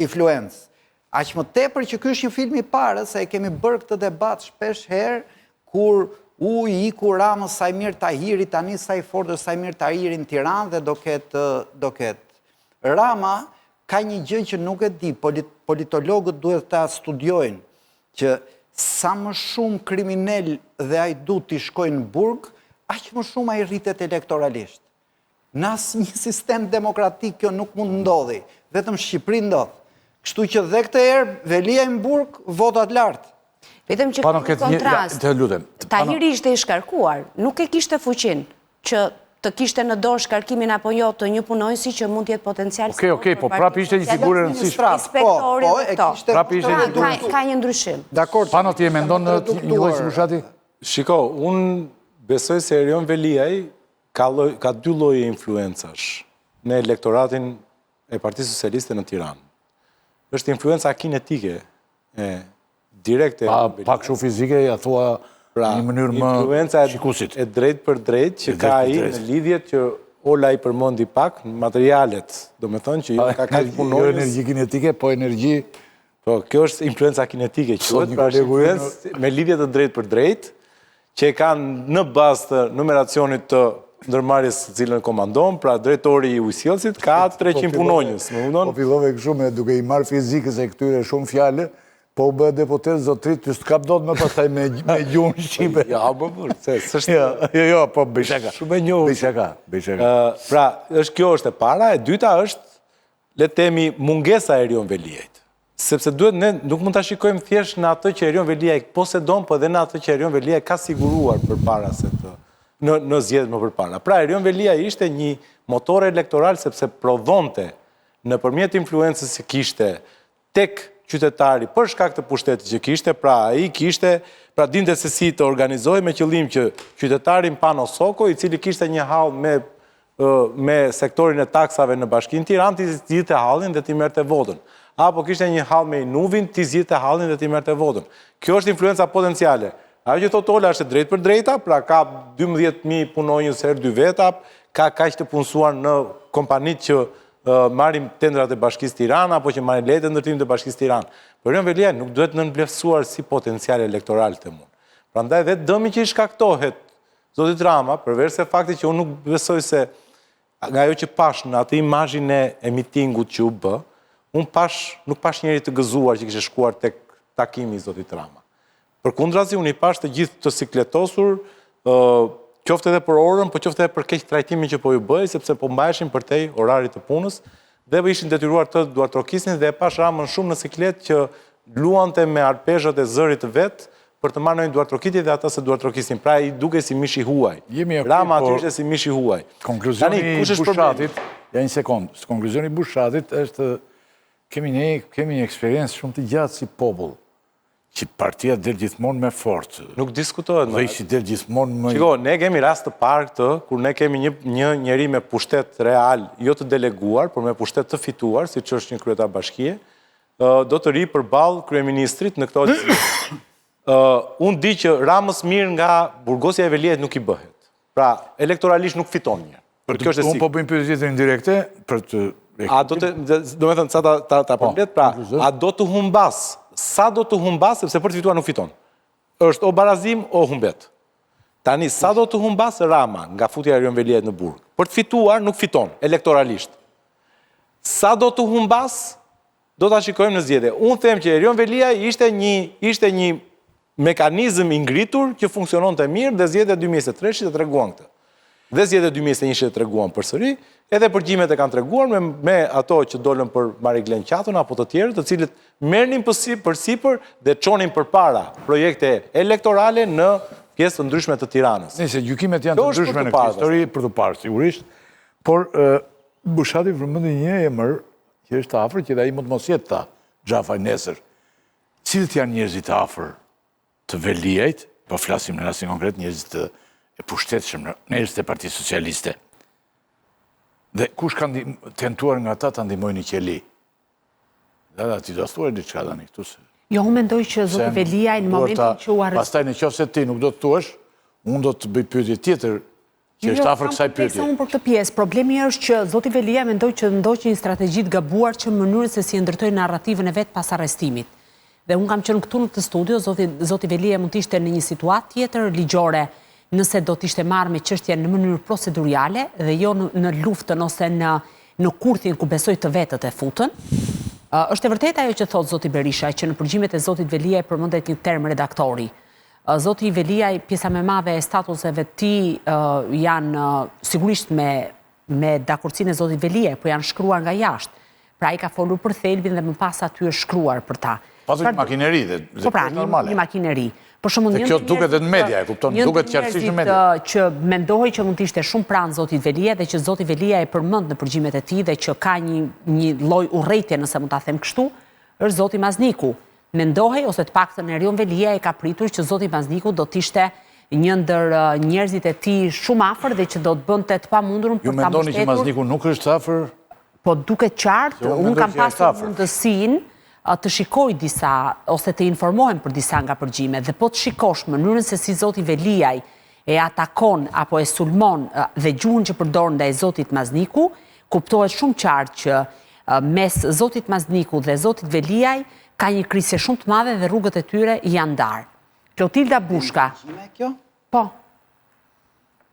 influencë. Aq më tepër që ky është një film i parë, se e kemi bërë këtë debat shpesh herë, kur i iku Ramës Sajmir Tahiri, tani Sajfordë Sajmir Tahiri në Tiranë dhe do ketë. Rama ka një gjë që nuk e di, politologët duhet ta studiojnë, që sa më shumë kriminal dhe ajdu t'i shkojnë në burg, aq më shumë ai rritet elektoralisht. Në asnjë sistem demokratik kjo nuk mund ndodhi, vetëm Shqipëri ndodh. Kështu që dhe këtë herë Veliaj në burg votat lartë. Vetëm që këtë kontrast, Tahiri ishte i shkarkuar, nuk e kishte fuqin që të kishte në dorë shkarkimin apo jo të një punonjësi që mund t'jetë potencial. Okej, po prapë ishte një figurë e rëndësishme. Ka një ndryshim. Pano ti e mendon në një lloj si Bushati? Shiko, unë besoj se Erion Veliaj ka dy lloje influencash në elektoratin e Partisë Socialiste në Tiranë. Është influenca kinetike e direkte. Pak shumë fizike, ja thua një mënyrë më shikusit. Influenca e drejt për drejt që ka ai në lidhjet që Ola i përmendi pak, në materialet, do me thonë që jo ka kaq punonjës. Jo energji kinetike, po energji. Po, kjo është influenca kinetike që pra është influencë me lidhjet të drejt për drejt, që e kanë në bazë të numeracionit të ndërmarrjes së cilën komandon, pra drejtori i ujësjellësit ka 300 punonjës. Po fillove kështu me duke i marrë fizikës e këtyre shumë fjale, po u bë deputet zotrit, që s'ka dot më pastaj me gjuhën shqipe. Ja, s'është. Jo, po bëj shaka. Shumë e njohur. Bëj shaka. Pra, kjo është e para, e dyta është, le të themi, mungesa e Erion Veliajt. Sepse duhet ne nuk mund ta shikojmë thjesht në atë që Erion Veliaj posedon, po edhe në atë që Erion Veliaj ka siguruar përpara se të në zgjedhjet më përpara. Pra, Erion Veliaj ishte një motor elektoral sepse prodhonte nëpërmjet influencës që kishte tek qytetari për shkak të pushtetit që kishte, pra ai kishte, pra dinte se si të organizohej me qëllim që qytetarin Pano Soko, i cili kishte një hall me sektorin e taksave në Bashkinë Tiranë, ti zgjidhte hallin dhe ti merrte votën. Apo kishte një hall me Inuvin, ti zgjidhte hallin dhe ti merrte votën. Kjo është influenca potenciale. Ajo që thot Ola është e drejtë për drejta, pra ka 12.000 punonjës herë 2 veta, ka kaq të punësuar në kompanitë që marrim tendrat e Bashkisë Tiranë, apo që marrim lehtë ndërtimit të Bashkisë Tiranë. Por Erion Velia nuk duhet nënvlerësuar si potencial elektoral të mund. Prandaj dhe dëmi që i shkaktohet zotit Rama, përveç se fakti që unë nuk besoj se nga ajo që pash në atë imazhin e mitingut që u bë, unë nuk pash njëri të gëzuar që kishte shkuar tek takimi i zotit Rama. Përkundrazi unë i pash të gjithë të sikletosur, qoftë edhe për orën, po qoftë edhe për keq trajtimin që po ju bëj, sepse po mbaheshin përtej orarit të punës, dhe po ishin detyruar të duartrokisnin, dhe e pash Ramën shumë në siklet që luante me arpezhat e zërit të vet për të marrë një duartrokitje dhe ata se duartrokisnin. Pra i duke si mishi huaj. Rama aty ishte si mishi huaj. Konkluzioni i Bushatit, ja një sekond, konkluzioni i Bushatit është kemi një eksperiencë shumë të gjatë si popull, që partia del gjithmonë me fortë. Nuk diskutohet më. Dhe që del gjithmonë më... Shiko, ne kemi rast të parë këtë, kur ne kemi një njeri me pushtet real, jo të deleguar, por me pushtet të fituar, si që është një kryetar bashkie, do të ri përballë kryeministrit në këto gjithë. Unë di që Ramës mirë nga burgosja e Veliajt nuk i bëhet. Pra, elektoralisht nuk fiton një. Unë po bëjmë pyetje tjetër indirekte për të... A do me thënë, sa ta përmblet, pra, a do të humbas, sa do të humbas, sepse për të fituar nuk fiton. Është o barazim, o humbet. Tani, sa do të humbas Rama nga futja e Erion Veliajt në burg? Për të fituar nuk fiton, elektoralisht. Sa do të humbas, do të shikojmë në zgjedhje. Unë them që Erion Veliaj ishte një mekanizëm i ngritur që funksionon të mirë dhe zgjedhja 2023 të treguan këtë. Dhe zgjedhja 2021 të treguan përsëri, edhe përgjimet e kanë treguar me ato që dolën për Mariglen Qatun apo të tjerë, të cilët merrnin përsipër dhe çonin përpara projekte elektorale në pjesë të ndryshme të Tiranës. Nëse gjykimet janë të ndryshme në këtë histori për të parë sigurisht, por Bushati përmendi një emër që është afër që ai mund të mos jetë ta Xhafaj nesër. Cilët janë njerëzit afër të Veliajt, po flasim në rastin konkret njerëzit e pushtetshëm, njerëzit e Partisë Socialiste. Dhe kush kanë tentuar nga ta të ndihmojnë Qeli? Dhe ti do thuaj diçka tani këtu se. Jo, unë mendoj që zoti Veliaj në momentin që u arrestua. Pastaj nëse ti nuk do të thuash, unë do të bëj pyetje tjetër që është afër kësaj pyetje. Jo, unë për këtë pjesë. Problemi është që zoti Veliaj mendoj që ndoqi një strategji të gabuar që në mënyrën se si e ndërtoi narrativën e vet pas arrestimit. Dhe unë kam qenë këtu në këtë studio, zoti Veliaj mund të ishte në një situatë tjetër ligjore, nëse do t'ishte marrë me çështjen në mënyrë procedurale dhe jo në luftën ose në kurthin ku besoj të vetët e futën. Është e vërtetë ajo që thot zoti Berisha, që në përgjimet e zotit Veliaj përmendet një term redaktori. Zoti Veliaj, pjesa më e madhe e statuseve të tij janë sigurisht me dakordsinë e zotit Veliaj, po janë shkruar nga jashtë. Pra ai ka folur për thelbin dhe më pas aty është shkruar për ta. Pastaj një makineri dhe normale. Një makineri. Për shembull, kjo duket edhe në media, e kupton, duket qartësisht në media. Që mendohej që mund të ishte shumë pranë zotit Veliaj dhe që zoti Veliaj e përmend në përgjigjet e tij dhe që ka një lloj urrëtie, nëse mund ta them kështu, është zoti Mazniku. Mendohej ose të paktën Erion Veliaj e ka pritur që zoti Mazniku do të ishte një ndër njerëzit e tij shumë afër dhe që do të bënte të pamundurën për ta mbështetur. Ju mendoni që Mazniku nuk është afër? Po duket qartë, unë kam pasur mundësinë të shikoj disa, ose të informohem për disa nga përgjime, dhe po të shikosh mënyrën se si zoti Veliaj e atakon apo e sulmon dhe gjuhën që përdor ndaj zotit Mazniku, kuptohet shumë qartë që mes zotit Mazniku dhe zotit Veliaj ka një krisje shumë të madhe dhe rrugët e tyre janë ndarë. Klotilda Bushka. Po.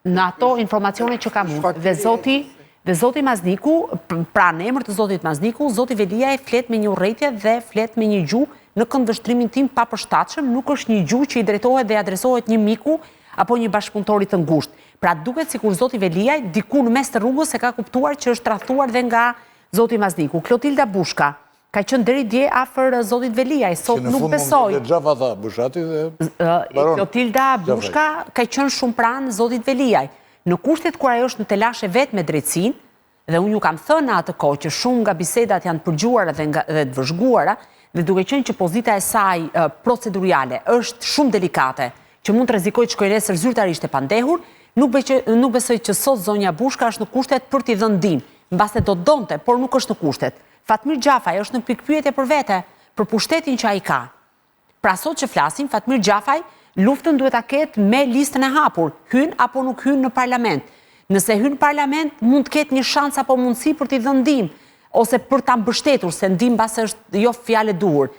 Në ato informacione që kam unë, dhe zoti Mazniku, pra në emër të zotit Mazniku, zoti Veliaj flet me një urrëtie dhe flet me një gjuhë në këndvështrimin tim pa përshtatshëm, nuk është një gjuhë që i drejtohet dhe adresohet një miku apo një bashkëpunëtori të ngushtë. Pra duket sikur zoti Veliaj diku në mes të rrugës e ka kuptuar që është tradhtuar dhe nga zoti Mazniku. Klotilda Bushka ka qenë deri dje afër zotit Veliaj, sot nuk besoj. Klotilda Bushka ka qenë shumë pranë zotit Veliaj. Në kushtet kur ajo është në telashe vetë me drejtësinë, dhe unë ju kam thënë në atë kohë që shumë nga bisedat janë përgjuara dhe të vëzhguara, dhe duke qenë që pozita e saj proceduriale është shumë delikate, që mund të rrezikojë të shkojë nesër zyrtarisht e pandehur, nuk besoj që sot zonja Bushka është në kushtet për t'i dhënë ndihmë, mbase do donte, por nuk është në kushtet. Fatmir Xhafaj është në pikpyetje për vete, për pushtetin që ai ka. Pra sot që flasim, Fatmir Xhafaj luftën duhet ta ketë me listën e hapur, hyn apo nuk hyn në parlament. Nëse hyn në parlament, mund të ketë një shans apo mundësi për t'i dhënë ndihmë ose për ta mbështetur, se ndim basë është jo fjalë dur.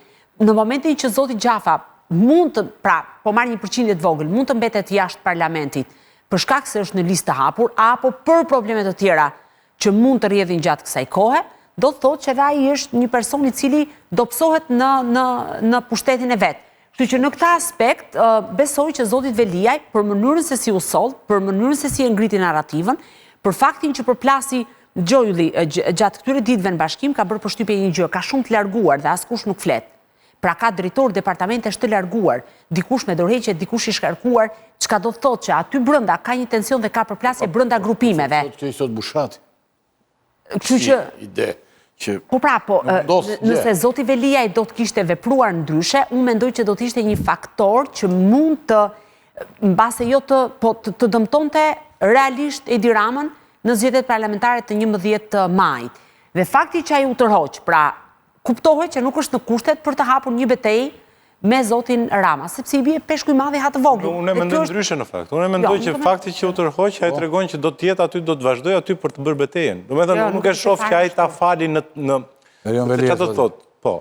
Në momentin që zoti Gjafa mund të, pra, po marrë një përqindje të vogël, mund të mbetet jashtë parlamentit për shkak se është në listë të hapur, apo për problemet të tjera që mund të rrjedhin gjatë kësaj kohe, do të thotë që edhe ai është një person i cili do psohet në pushtetin e vet. Kështu që në këtë aspekt besoj që zoti Veliaj, për mënyrën se si u soll, për mënyrën se si e ngriti narrativën, për faktin që përplasi Gjojulli gjatë këtyre ditëve në bashkim, ka bërë përshtypje një gjë, ka shumë të larguar dhe askush nuk flet. Pra ka drejtor departamentesh të larguar, dikush me dorëheqje, dikush i shkarkuar, çka do të thotë që aty brenda ka një tension dhe ka përplasje brenda grupimeve. Kjo i thot Bushati. Kështu që ide që po pra, nëse zoti Veliaj do të kishte vepruar ndryshe, unë mendoj që do të ishte një faktor që mund të, mbase jo të dëmtonte realisht Edi Ramën në zgjedhjet parlamentare të 11 majit. Dhe fakti që ai u tërhoq, pra kuptohet që nuk është në kushtet për të hapur një betejë me zotin Rama, sepse i bie peshku i madh i hatë vogël. Unë e mendoj ndryshe në fakt. Unë e mendoj që fakti që u tërhoq, ai tregon që do të jetë aty, do të vazhdojë aty për të bërë betejën. Domethënë nuk e shoh që ai ta fali në çfarë do të thotë? Po.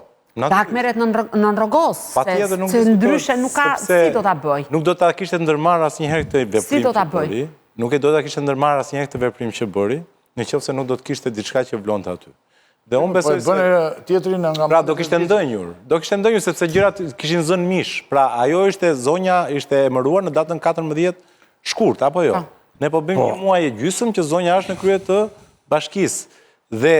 Tak merret në Rogos, se ndryshe nuk ka si do ta bëj. Nuk do ta kishte ndërmarr asnjëherë këtë veprim. Si do ta bëj? Nuk e do ta kishte ndërmarr asnjëherë këtë veprim që bëri, nëse nuk do të kishte diçka që vlonte aty. Dhe unë besoj se tjetrin nga pra do kishte ndënjur. Do kishte ndënjur sepse gjërat kishin zënë mish. Pra ajo zonja ishte emëruar në datën 14 shkurt, apo jo? Ne po bëjmë një muaj e gjysmë që zonja është në krye të bashkisë. Dhe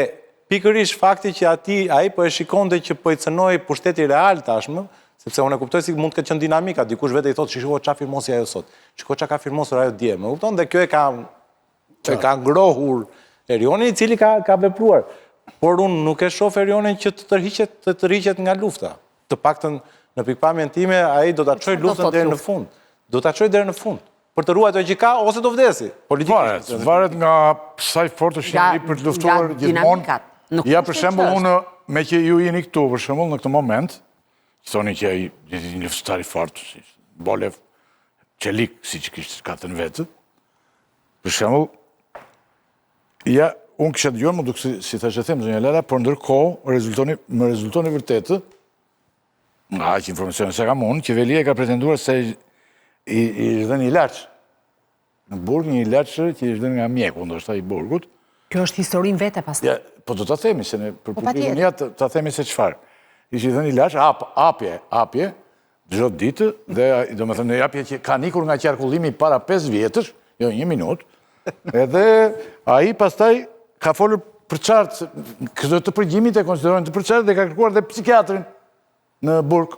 pikërisht fakti që ai po e shikonte që po i cënoi pushteti real tashmë, sepse unë e kuptoj si mund të ketë qenë dinamika, dikush vetë i thotë, shiko çfarë firmosi ajo sot. Shiko çka ka firmosur ajo dje. Më kupton? Dhe kjo e ka ngrohur Erionin, i cili ka vepruar. Por unë nuk e shoh Erionin që të tërhiqet nga lufta. Të paktën në pikpamjen time ai do ta çojë luftën deri në fund. Do ta çojë deri në fund. Për të ruajtur që ka ose do vdesi. Politikisht. Varet nga sa i fortë është ai për të luftuar gjithmonë. Ja për shembull unë me që ju jeni këtu për shembull në këtë moment, thoni që ai është një luftëtar i fortë, si Bolev Çelik, siç kishte katën vetë. Për shembull, ja unë kisha dëgjuar, më dukë si thashë them, zonja Lara, por ndërkohë më rezultoni vërtetë, nga aq informacione se kam unë, që Velia ka pretenduar se i është dhënë ilaç. Në burg një ilaç që i është dhënë nga mjeku, ndoshta i burgut. Kjo është historinë vete pastaj. Ja, po do ta themi se ne për publikun ja ta themi se çfarë. Ishte dhënë ilaç, hapje, çdo ditë dhe domethënë hapje që ka nikur nga qarkullimi para 5 vjetësh, jo 1 minutë. Edhe ai pastaj ka folur për qartë, këtë të përgjimit e konsiderojnë të përqartë dhe ka kërkuar dhe psikiatrin në burg.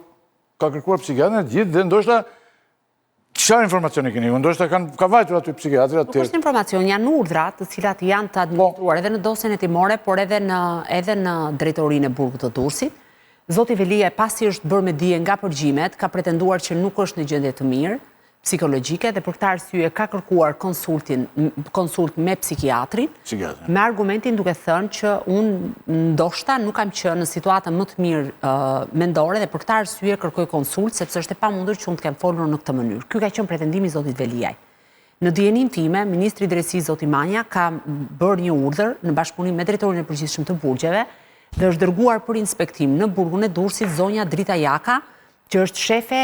Ka kërkuar psikiatrin gjithë dhe ndoshta çfarë informacioni keni? Ndoshta ka vajtur aty psikiatri aty. Nuk është informacion, janë urdhra të cilat janë të administruar edhe në dosjen e timore, por edhe në drejtorinë e burgut të Durrësit. Zoti Velia pasi është bërë me dije nga përgjimet, ka pretenduar që nuk është në gjendje të mirë psikologjike dhe për këtë arsye ka kërkuar konsult me psikiatrin, me argumentin duke thënë që unë ndoshta nuk kam qenë në situatën më të mirë mendore dhe për këtë arsye kërkoj konsult sepse është e pamundur që unë të kem folur në këtë mënyrë. Ky ka qenë pretendimi i zotit Veliaj. Në dijenin time, ministri i drejtësisë zoti Manja ka bërë një urdhër në bashkëpunim me drejtorin e përgjithshëm të burgjeve dhe është dërguar për inspektim në burgun e Durrësit zonja Drita Jaka, që është shefe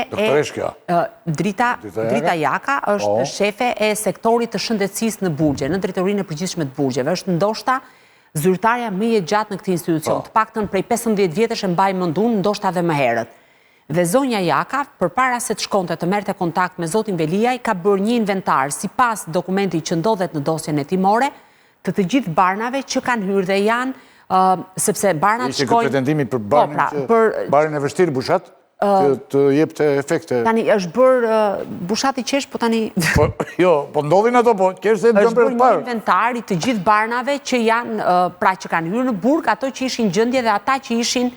Drita Jaka është shefe e sektorit të shëndetësisë në burgje, në drejtorinë e përgjithshme të burgjeve. Është ndoshta zyrtarja më e gjatë në këtë institucion. Të paktën prej 15 vjetësh e mbaj mendun, ndoshta edhe më herët. Dhe zonja Jaka, përpara se të shkonte të merrte kontakt me zotin Veliaj, ka bërë një inventar sipas dokumentit që ndodhet në dosjen e timore, të gjithë barnave që kanë hyrë dhe janë sepse barnat shkojnë. Ishte ky pretendimi për barnin e vështirë Bushat? Që të jep të efekte. Tani është bërë Bushati qesh, po tani... Jo, po ndodhin ato, po kesh se është bërë një inventar i të gjithë barnave që janë, pra që kanë hyrë në burg, ato që ishin gjendje dhe ata që ishin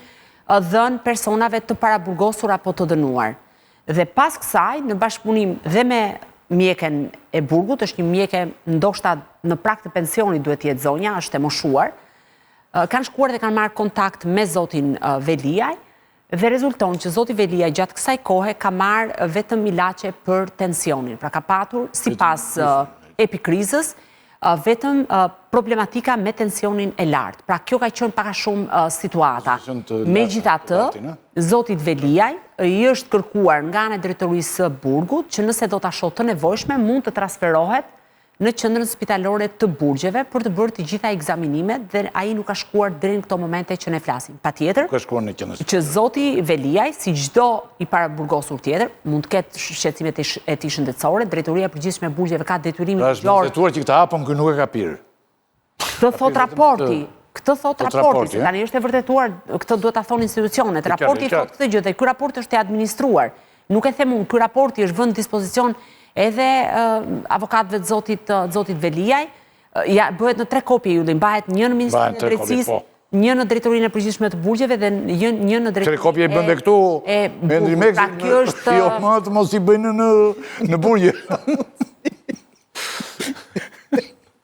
dhënë personave të paraburgosur apo të dënuar. Dhe pas kësaj, në bashkëpunim dhe me mjeken e burgut, është një mjeke ndoshta në prag të pensionit duhet jetë zonja, është e moshuar, kanë shkuar dhe kanë marrë kontakt me zotin Veliaj, dhe rezulton që zoti Velia gjatë kësaj kohe ka marrë vetëm ilaçe për tensionin. Pra ka patur, sipas epikrizës, vetëm problematika me tensionin e lartë. Pra kjo ka qenë paka shumë situata. Megjithatë, zotit Veliaj i është kërkuar nga ana e drejtorisë së burgut që nëse do ta shohë të nevojshme mund të transferohet në qendrën spitalore të Burgjeve për të bërë të gjitha ekzaminimet dhe ai nuk ka shkuar deri në këto momente që ne flasim. Patjetër, që zoti Veliaj, si çdo i paraburgosur tjetër, mund të ketë shqetësimet e tij shëndetësore, drejtoria e përgjithshme e Burgjeve ka detyrimin të gjorë. Detyruar që këtë hapëm që nuk e ka pirë. Këtë thot raporti. Këtë thot raporti, tani është e vërtetuar, këtë duhet ta thonë institucionet. Raporti thot këtë gjë dhe ky raport është i administruar. Nuk e them unë, ky raporti është vënë në dispozicion edhe avokatëve të zotit Veliaj, bëhet në 3 kopje, Julli, mbahet një në Ministrinë e Drejtësisë, një në Drejtorinë e Përgjithshme të Burgjeve dhe një në Drejtorinë 3 kopje i bënde këtu, me ndrimek, jo më të mos i bëjnë në Burgje.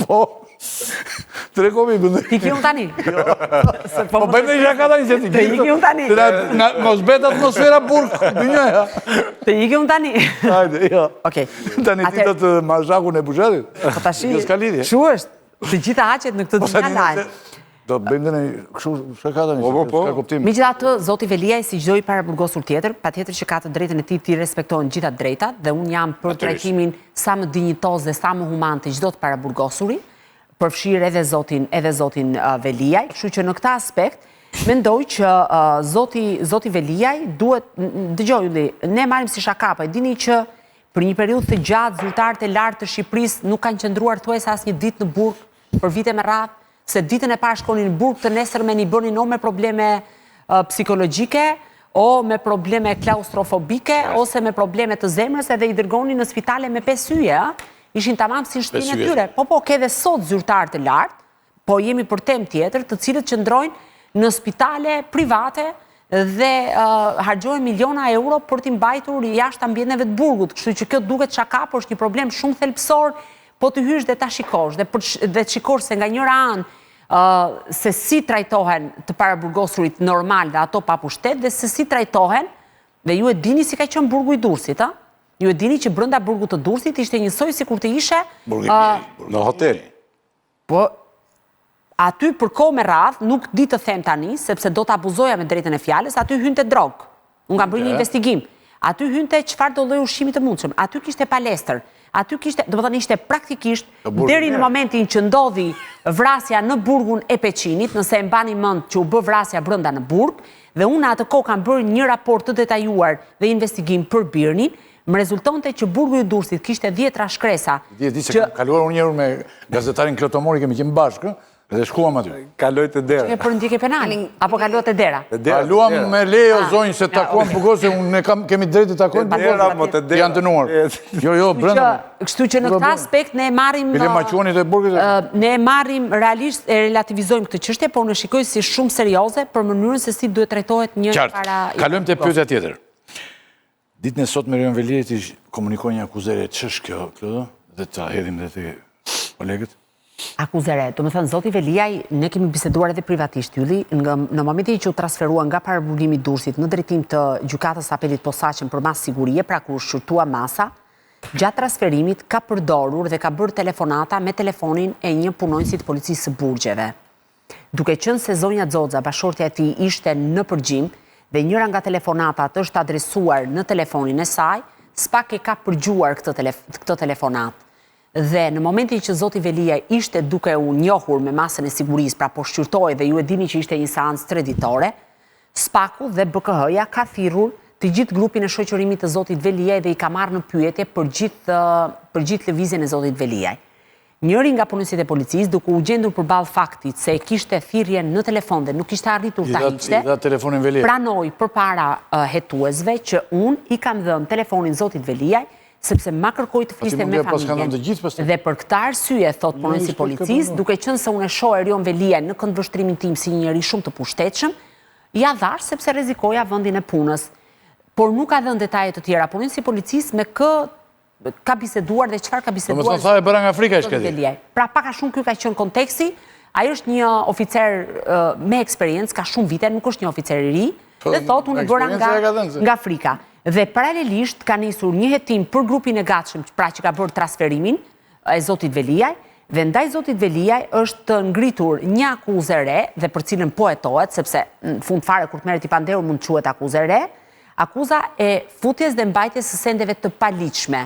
Po, 3 kopje i bënde. Ti ki unë tani? Po bëjmë në shaka tani që ti ki. Të iki unë tani? Mos bet atmosfera burg, dënjoja. Të iki unë tani? Hajde, jo. Okej. Tani ti do të mazhakun e Bushatit? Po tashi, shu është, të gjitha haqet në këtë dënja lajnë. Do të bëjmë dhe në kështu, shka ka tani, shka kuptim. Megjithatë, zoti Veliaj, si çdo i paraburgosur tjetër, patjetër që ka të drejtën e tij të respektohen gjitha drejtat dhe unë jam për trajtimin sa më dinjitoz dhe sa më human të çdo të paraburgosuri, përfshirë edhe zotin Veliaj. Kështu që në këtë aspekt, mendoj që zoti Veliaj duhet, dëgjoj Ylli, ne marrim si shaka, po e dini që për një periudhë të gjatë zyrtarët e lartë të Shqipërisë nuk kanë qëndruar thuajse asnjë ditë në burg për vite me radhë, se ditën e parë shkonin në burg, të nesërmen i bënin o me probleme psikologjike, o me probleme klaustrofobike, ose me probleme të zemrës, edhe i dërgonin në spitale me 5 yje, ishin tamam si në shtëpinë e tyre. Po, ke dhe sot zyrtarë të lartë, po jemi për temë tjetër, të cilët qëndrojnë në spitale private dhe hargjojnë miliona euro për t'i mbajtur jashtë ambienteve të burgut. Kështu që kjo duket shaka, por është një problem shumë thelpsor, po të hysh dhe ta shikosh, dhe të shikosh se nga njëra anë se si trajtohen të paraburgosurit normal dhe ato pa pushtet, dhe se si trajtohen, dhe ju e dini si ka qenë burgu i Durrësit, a? Ju e dini që brenda burgut të Durrësit ishte njësoj si kur të ishe në hotel. Po, aty për kohë me radhë, nuk di të them tani, sepse do të abuzoja me drejtën e fjalës, aty hynte drogë. Unë kam bërë një investigim. Aty hynte çfarë do lloj ushqimi të mundshëm. Aty kishte palestër. Aty kishte, do të thënë ishte praktikisht deri në momentin që ndodhi vrasja në burgun e Peçinit, nëse e mbani mend që u bë vrasja brenda në burg, dhe unë atë kohë kam bërë një raport të detajuar dhe investigim për Birnin, më rezultonte që burgu i Durrësit kishte 10 shkresa. Di se kaluar unë njëherë me gazetarin Klotomori, kemi qenë bashkë, dhe shkuam aty. Kaloj të dera. Që për ndjekje penale, apo kaluat të dera? Kaluam me lejo zonjë se takuam përkohë, se unë kemi drejtë të takojmë përkohë, janë të nuar. Jo, brenda. Kështu që në këtë aspekt ne marrim... Bile maqionit e burgit? Ne marrim realisht e relativizojmë këtë çështje, por në shikoj si shumë serioze për mënyrën se si duhet trajtohet një para... Qartë, kalojmë te pyetja tjetër. Ditën e sot me Rion Veliajt komunikoi një akuzere, ç'është kjo, Klodo? Dhe ta hedhim dhe te kolegët. Akuzere, do më thënë, zoti Veliaj, ne kemi biseduar edhe privatisht, Ylli, në momentin që u transferua nga paraburgimi i Durrësit në drejtim të gjykatës apelit posaçëm për masë sigurie, pra kur shqyrtua masa, gjatë transferimit ka përdorur dhe ka bërë telefonata me telefonin e një punonjësi të policisë së Burgjeve. Duke qenë se zonja Xoxa, bashortja e tij, ishte në përgjim, dhe njëra nga telefonatat është adresuar në telefonin e saj, s'pak e ka përgjuar këtë telefonat. Dhe në momentin që zoti Veliaj ishte duke u njohur me masën e sigurisë, pra po shqyrtoi dhe ju e dini që ishte një seancë kreditore, SPAK-u dhe BKH-ja ka thirrur të gjithë grupin e shoqërimit të zotit Veliaj dhe i ka marrë në pyetje për gjithë lëvizjen e zotit Veliaj. Njëri nga punësit e policisë, duke u gjendur përballë faktit se kishte thirrje në telefon dhe nuk kishte arritur ta hiqte, pranoi përpara hetuesve që unë i kam dhënë telefonin zotit Veliaj, sepse ma kërkoj të fliste me familjen. Dhe për këtë arsye, thot punësi policisë, duke qenë se unë e shoh Rion Veliaj në këndvështrimin tim si një njeri shumë të pushtetshëm, ja dhash sepse rrezikoja vendin e punës. Por nuk ka dhënë detaje të tjera. Punësi policisë me kë ka biseduar dhe çfarë ka biseduar. Do të thonë bëra nga Afrika shkëti. Pra pak a shumë ky ka qenë konteksti. Ai është një oficer me eksperiencë, ka shumë vite, nuk është një oficer i ri, dhe thotë unë bëra nga Afrika. Dhe paralelisht ka nisur një hetim për grupin e gatshëm, pra që ka bërë transferimin e zotit Veliaj, Dhe ndaj zotit Veliaj është të ngritur një akuzë e re dhe për cilën po hetohet, sepse në fund fare kur të merret i panderur mund të quhet akuzë e re, akuza e futjes dhe mbajtjes së sendeve të paligjshme,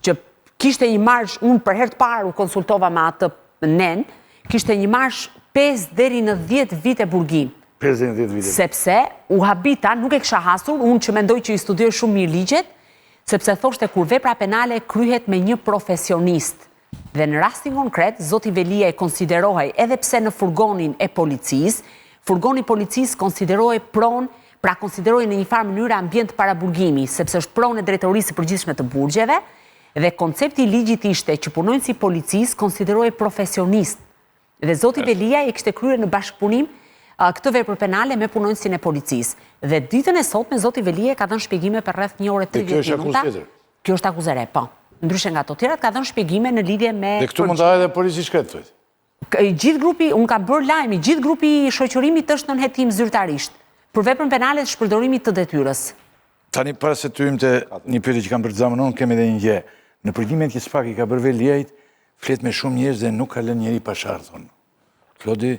që kishte një marsh, unë për herë të parë u konsultova me atë nen, kishte një marsh 5 deri në 10 vite burgim. 5 deri në 10 vite. Sepse u habita, nuk e kisha hasur, unë që mendoj që i studioj shumë mirë ligjet, sepse thoshte kur vepra penale kryhet me një profesionist. Dhe në rastin konkret, zoti Velia e konsiderohej edhe pse në furgonin e policisë, furgoni policisë konsiderohej pronë, pra konsiderohej në një farë mënyrë ambient para burgimi, sepse është pronë e drejtorisë së përgjithshme të burgjeve, dhe koncepti i ligjit ishte që punonjësi i policisë konsiderohej profesionist. Dhe zoti Velia e kishte kryer në bashkëpunim këtë vepër penale me punonjësin e policisë. Dhe ditën e sotme zoti Velia ka dhënë shpjegime për rreth 1 orë 30 minuta. Kjo është akuzë e re, po. Ndryshe nga ato tjerat, ka dhënë shpjegime në lidhje me... Dhe këtu mund të ha edhe polici shkret, thojtë. Gjithë grupi, unë ka bërë lajmi, gjithë grupi i shoqërimit është në nënhetim zyrtarisht, për veprën penale të shpërdorimit të detyrës. Tani, para se të hyjmë te një pyetje që kam për të zamën, unë kemi edhe një gjë. Në përgjimin që SPAK i ka bërë Veliajt, flet me shumë njerëz dhe nuk ka lënë njeri pa sharë, thonë. Klodi,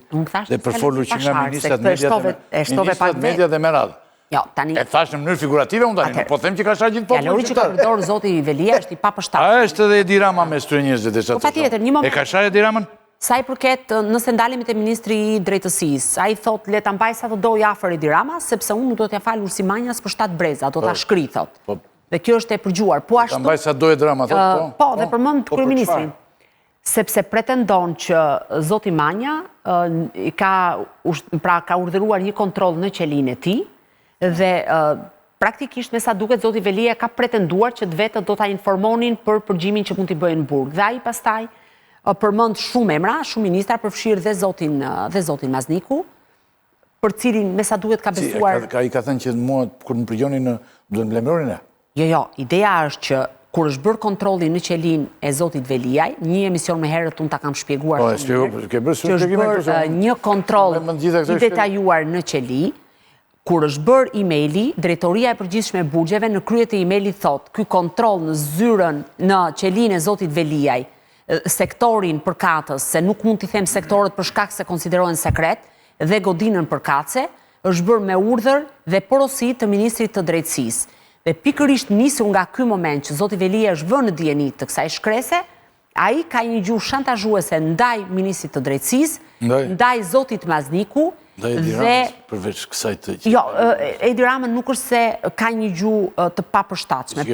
dhe përfolur që nga ministrat media dhe me radhë. E thash në mënyrë figurative, unë tani, po them që ka shar gjithë popullin qytetar. Që ka përdorë zoti Velia është i papërshtatshëm. A është edhe Edi Rama me së njerëzve dhe qatë? Po patjetër, një moment. E ka shar Edi Ramën? Sa i përket nëse ndalimit e ministri i drejtësisë, ai thot le ta mbaj sa të doj afër Edi Rama, sepse unë nuk do t'ja fal Ursimanjas për 7 breza, do ta shkri, thot. Dhe kjo është e përgjuar. Po ashtu. Ta mbaj sa doj Edi Rama, thot. Po, dhe përmend kryeministrin. Sepse pretendon që zoti Manja ka urdhëruar një kontroll në qelinë e tij, dhe praktikisht me sa duket zoti Velia ka pretenduar që të vetë do ta informonin për përgjimin që mund t'i bëjnë në burg. Dhe ai pastaj përmend shumë emra, shumë ministra, përfshirë dhe zotin Mazniku, për cilin me sa duket ka besuar. Ai ka thënë që mua kur më përgjonin duhet më lemëronin e? Jo, ideja është që kur është bërë kontrolli në qelin e zotit Veliaj, një emision më herët unë ta kam shpjeguar shumë mirë, që është bërë një kontroll i detajuar në qeli. Kur është bërë emaili, drejtoria e përgjithshme e burgjeve në krye të emailit thot, ky kontroll në zyrën në qelin e zotit Veliaj, sektorin përkatës, se nuk mund t'i them sektorët për shkak se konsiderohen sekret, dhe godinën përkatëse, është bërë me urdhër dhe porosi të ministrit të drejtësisë. Dhe pikërisht nisur nga ky moment që zoti Velia është vënë në dijeni të kësaj shkrese, ai ka një gjuhë shantazhuese ndaj ministrit të drejtësisë, ndaj zotit Mazniku, dhe përveç kësaj të... Jo, Edi Rama nuk është se ka një gjuhë të papërshtatshme.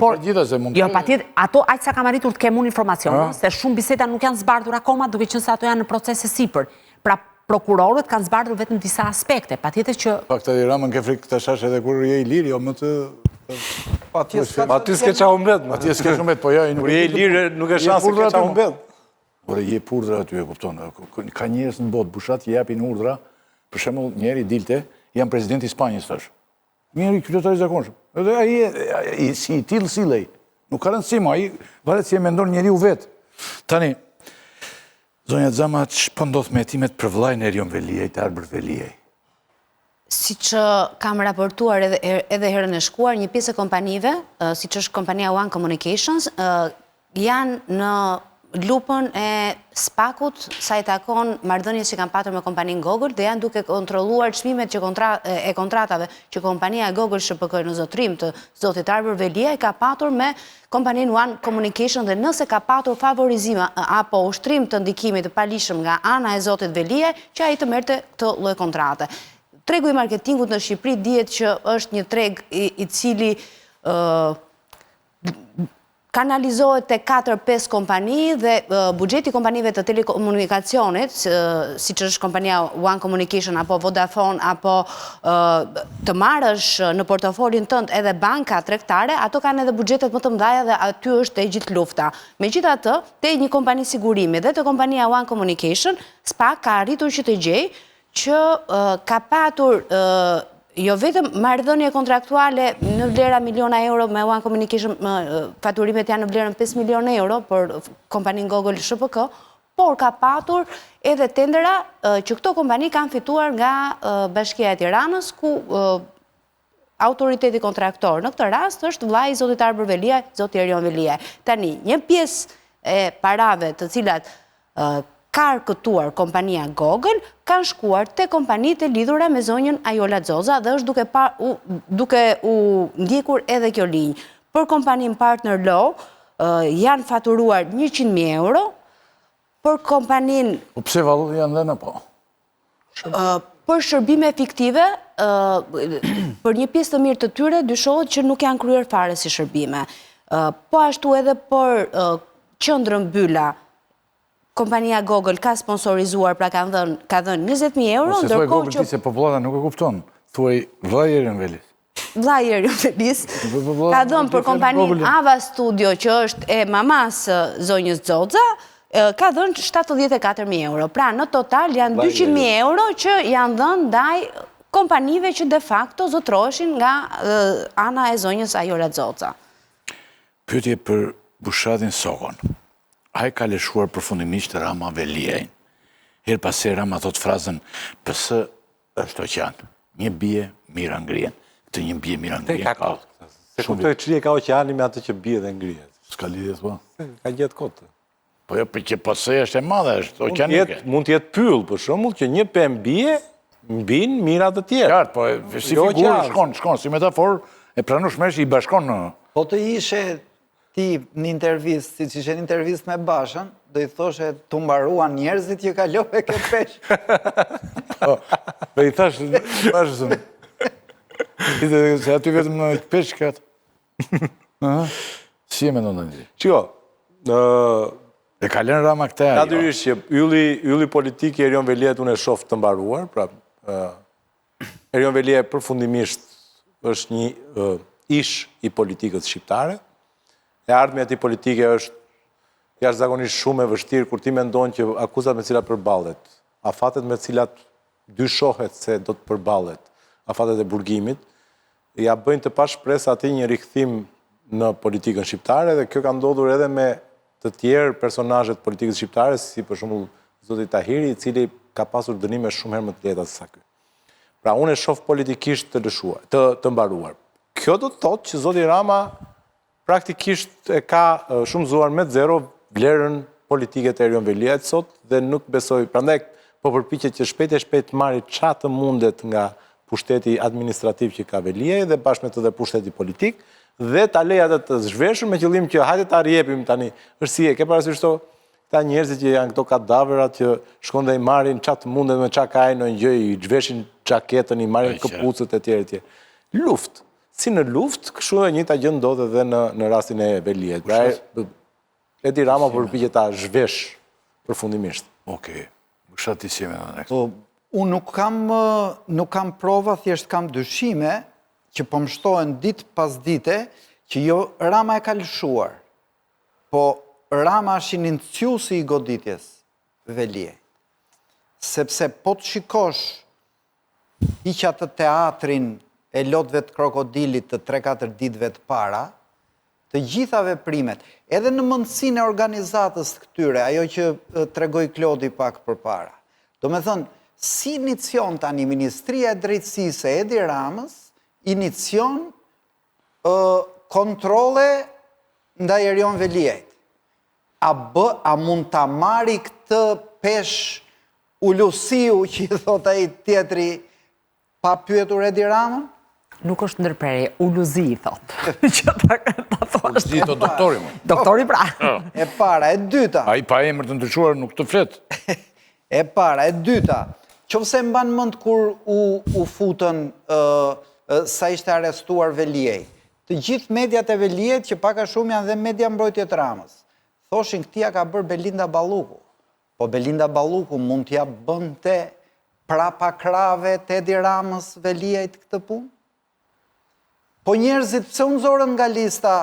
Jo, patjetër, ato aq sa kam arritur të kem unë informacion, se shumë biseda nuk janë zbardhur akoma, duke qenë se ato janë në proces e sipër. Pra, prokurorët kanë zbardhur vetëm disa aspekte. Patjetër që... Pak të Edi Ramën ke frikë të shash edhe kur je i lirë, jo më të... Aty s'ke qa humbet. Aty s'ke qa humbet, po jo... Kur je i lirë, nuk e shansë ke qa humbet. Por je urdhra aty, e kupton. Ka njerëz në botë, bushat që japin urdhra. Për shembull, njeri dilte, jam presidenti i Spanjës tash. Njeri qytetar i zakonshëm. Edhe ai si i tillë sillej. Nuk ka rëndësi, ai varet si e mendon njeriu vet. Tani, zonja Xhama, ç'po ndodh me hetimet për vllajën e Erion Veliaj, të Arbër Veliaj? Siç kam raportuar edhe herën e shkuar, një pjesë e kompanive, siç është kompania One Communications, janë në lupën e SPAK-ut sa i takon marrëdhënies që kanë patur me kompaninë Google dhe janë duke kontrolluar çmimet e kontratave që kompania e Google SHPK në zotrim të zotit Arbër Veliaj ka patur me kompaninë One Communication, dhe nëse ka patur favorizim apo ushtrim të ndikimit të paligjshëm nga ana e zotit Veliaj, që ai të merrte këtë lloj kontrate. Tregu i marketingut në Shqipëri dihet që është një treg i cili kanalizohet te 4-5 kompani dhe buxheti kompanive të telekomunikacionit, siç është kompania One Communication apo Vodafone apo të marrësh në portofolin tënd edhe banka tregtare, ato kanë edhe buxhetet më të mëdha dhe aty është e gjithë lufta. Megjithatë, te një kompani sigurimi dhe te kompania One Communication, SPAK ka arritur që të gjejë që ka patur jo vetëm marrëdhënie kontraktuale në vlera miliona euro me One Communication, faturimet janë në vlerën 5 milionë euro për kompaninë Google SHPK, por ka patur edhe tendera që këto kompani kanë fituar nga Bashkia e Tiranës, ku autoriteti kontraktor në këtë rast është vllai i zotit Arbër Veliaj, zoti Erion Veliaj. Tani, një pjesë e parave të cilat ka arkëtuar kompania Google, kanë shkuar te kompanitë e lidhura me zonjën Ajola Xoza dhe është duke u ndjekur edhe kjo linjë. Për kompanin Partner Law janë faturuar 100.000 euro, për kompanin... Po pse vallu janë dhe në po? Për shërbime fiktive, për një pjesë të mirë të tyre, dyshohet që nuk janë kryer fare si shërbime. Po ashtu edhe për qendrën Byla, kompania Google ka sponsorizuar, pra ka dhënë 20.000 euro, ndërkohë që... Se thuaj Google ti se popullata nuk e kupton, thuaj vllai Erion Velis. Vllai Erion Velis ka dhënë për kompanin Ava Studio, që është e mamas zonjës Xoza, ka dhënë 74.000 euro. Pra në total janë 200.000 euro që janë dhënë ndaj kompanive që de facto zotroheshin nga ana e zonjës Ajola Xoza. Pyetje për Bushatin Sokon. Ai ka lëshuar përfundimisht Rama Veliajn. Her pas herë Rama thot frazën PS është oqean. Një bie mira ngrien. Këtë një bie mira ngrien ka. Se kuptoj çrije ka oqeani me atë që bie dhe ngrihet. S'ka lidhje po. Ka gjetë kot. Po jo, për që PS është e madhe, është oqeanike. Mund të jetë pyll, për shembull, që një pem bie, mbin mira të tjera. Qartë, po si figurë shkon, si metaforë e pranueshme i bashkon në... Po të ishe ti në intervist, si që ishe në intervist me Bashën, do i thoshe të mbaruan njerëzit që kalove ke peshë. Po i thash, Bashën, se aty vetëm në peshë këtë. Si e me në nëndri? Qiko, e kalen Rama këte ajo. natyrisht që ylli politik i Erion Veliajt unë e shoh të mbaruar, pra Erion Veliajt përfundimisht është një ish i politikës shqiptare. E ardhmja e tij politike është jashtëzakonisht shumë e vështirë kur ti mendon që akuzat me cilat përballet, afatet me cilat dyshohet se do të përballet, afatet e burgimit, ja bëjnë të pashpresë atij një rikthim në politikën shqiptare dhe kjo ka ndodhur edhe me të tjerë personazhe të politikës shqiptare, si për shembull zoti Tahiri, i cili ka pasur dënime shumë herë më të lehta se sa ky. Pra unë e shoh politikisht të lëshuar, të mbaruar. Kjo do të thotë që zoti Rama praktikisht e ka shumë zuar me zero vlerën politike të Erion Veliajt sot dhe nuk besoj, prandaj po përpiqet që shpejt e shpejt marrë çfarë të mundet nga pushteti administrativ që ka Veliaj dhe bashkë me të dhe pushteti politik dhe ta lej atë të zhveshur me qëllim që hajde ta rjepim tani. Është si e ke parasysh këta njerëzit që janë këto kadaverat që shkon dhe i marrin çfarë të mundet me çka ka ai në gjë, i zhveshin xhaketën, i marrin këpucët e tjerë. Luftë. Si në luftë, kështu e njëjta gjë ndodhet edhe në rastin e Veliajt. Pra Edi Rama përpiqet ta zhvesh përfundimisht. Okej. Bushati si me në Po, unë nuk kam prova, thjesht kam dyshime që po më shtohen ditë pas dite që jo Rama e ka lëshuar. Po Rama është iniciuesi i goditjes Veliajt. Sepse po të shikosh hiq atë teatrin e lotëve të krokodilit të 3-4 ditëve të para, të gjitha veprimet, edhe në mendësinë e organizatës të këtyre, ajo që tregoi Klodi pak përpara. Do me thënë, si inicion tani Ministria e Drejtësisë e Edi Ramës, inicion kontrole ndaj Erion Veliajt. A mund ta marri këtë pesh ulusiu që i thot ai tjetri pa pyetur Edi Ramën? Nuk është ndërprerje, uluzi i thot. Që ta thoshte. Uluzi të doktori më. Doktori pra. E para, e dyta. A i pa emër të ndryshuar nuk të flet. E para, e dyta. Qofse mban mend kur u futën sa ishte arrestuar Veliaj. Të gjithë mediat e Veliajt, që pak a shumë janë dhe media mbrojtje të Ramës, thoshin këtia ka bërë Belinda Balluku. Po Belinda Balluku mund t'ja bënte prapa krave të Edi Ramës Veliajt këtë punë? Po njerëzit pse u nxorën nga lista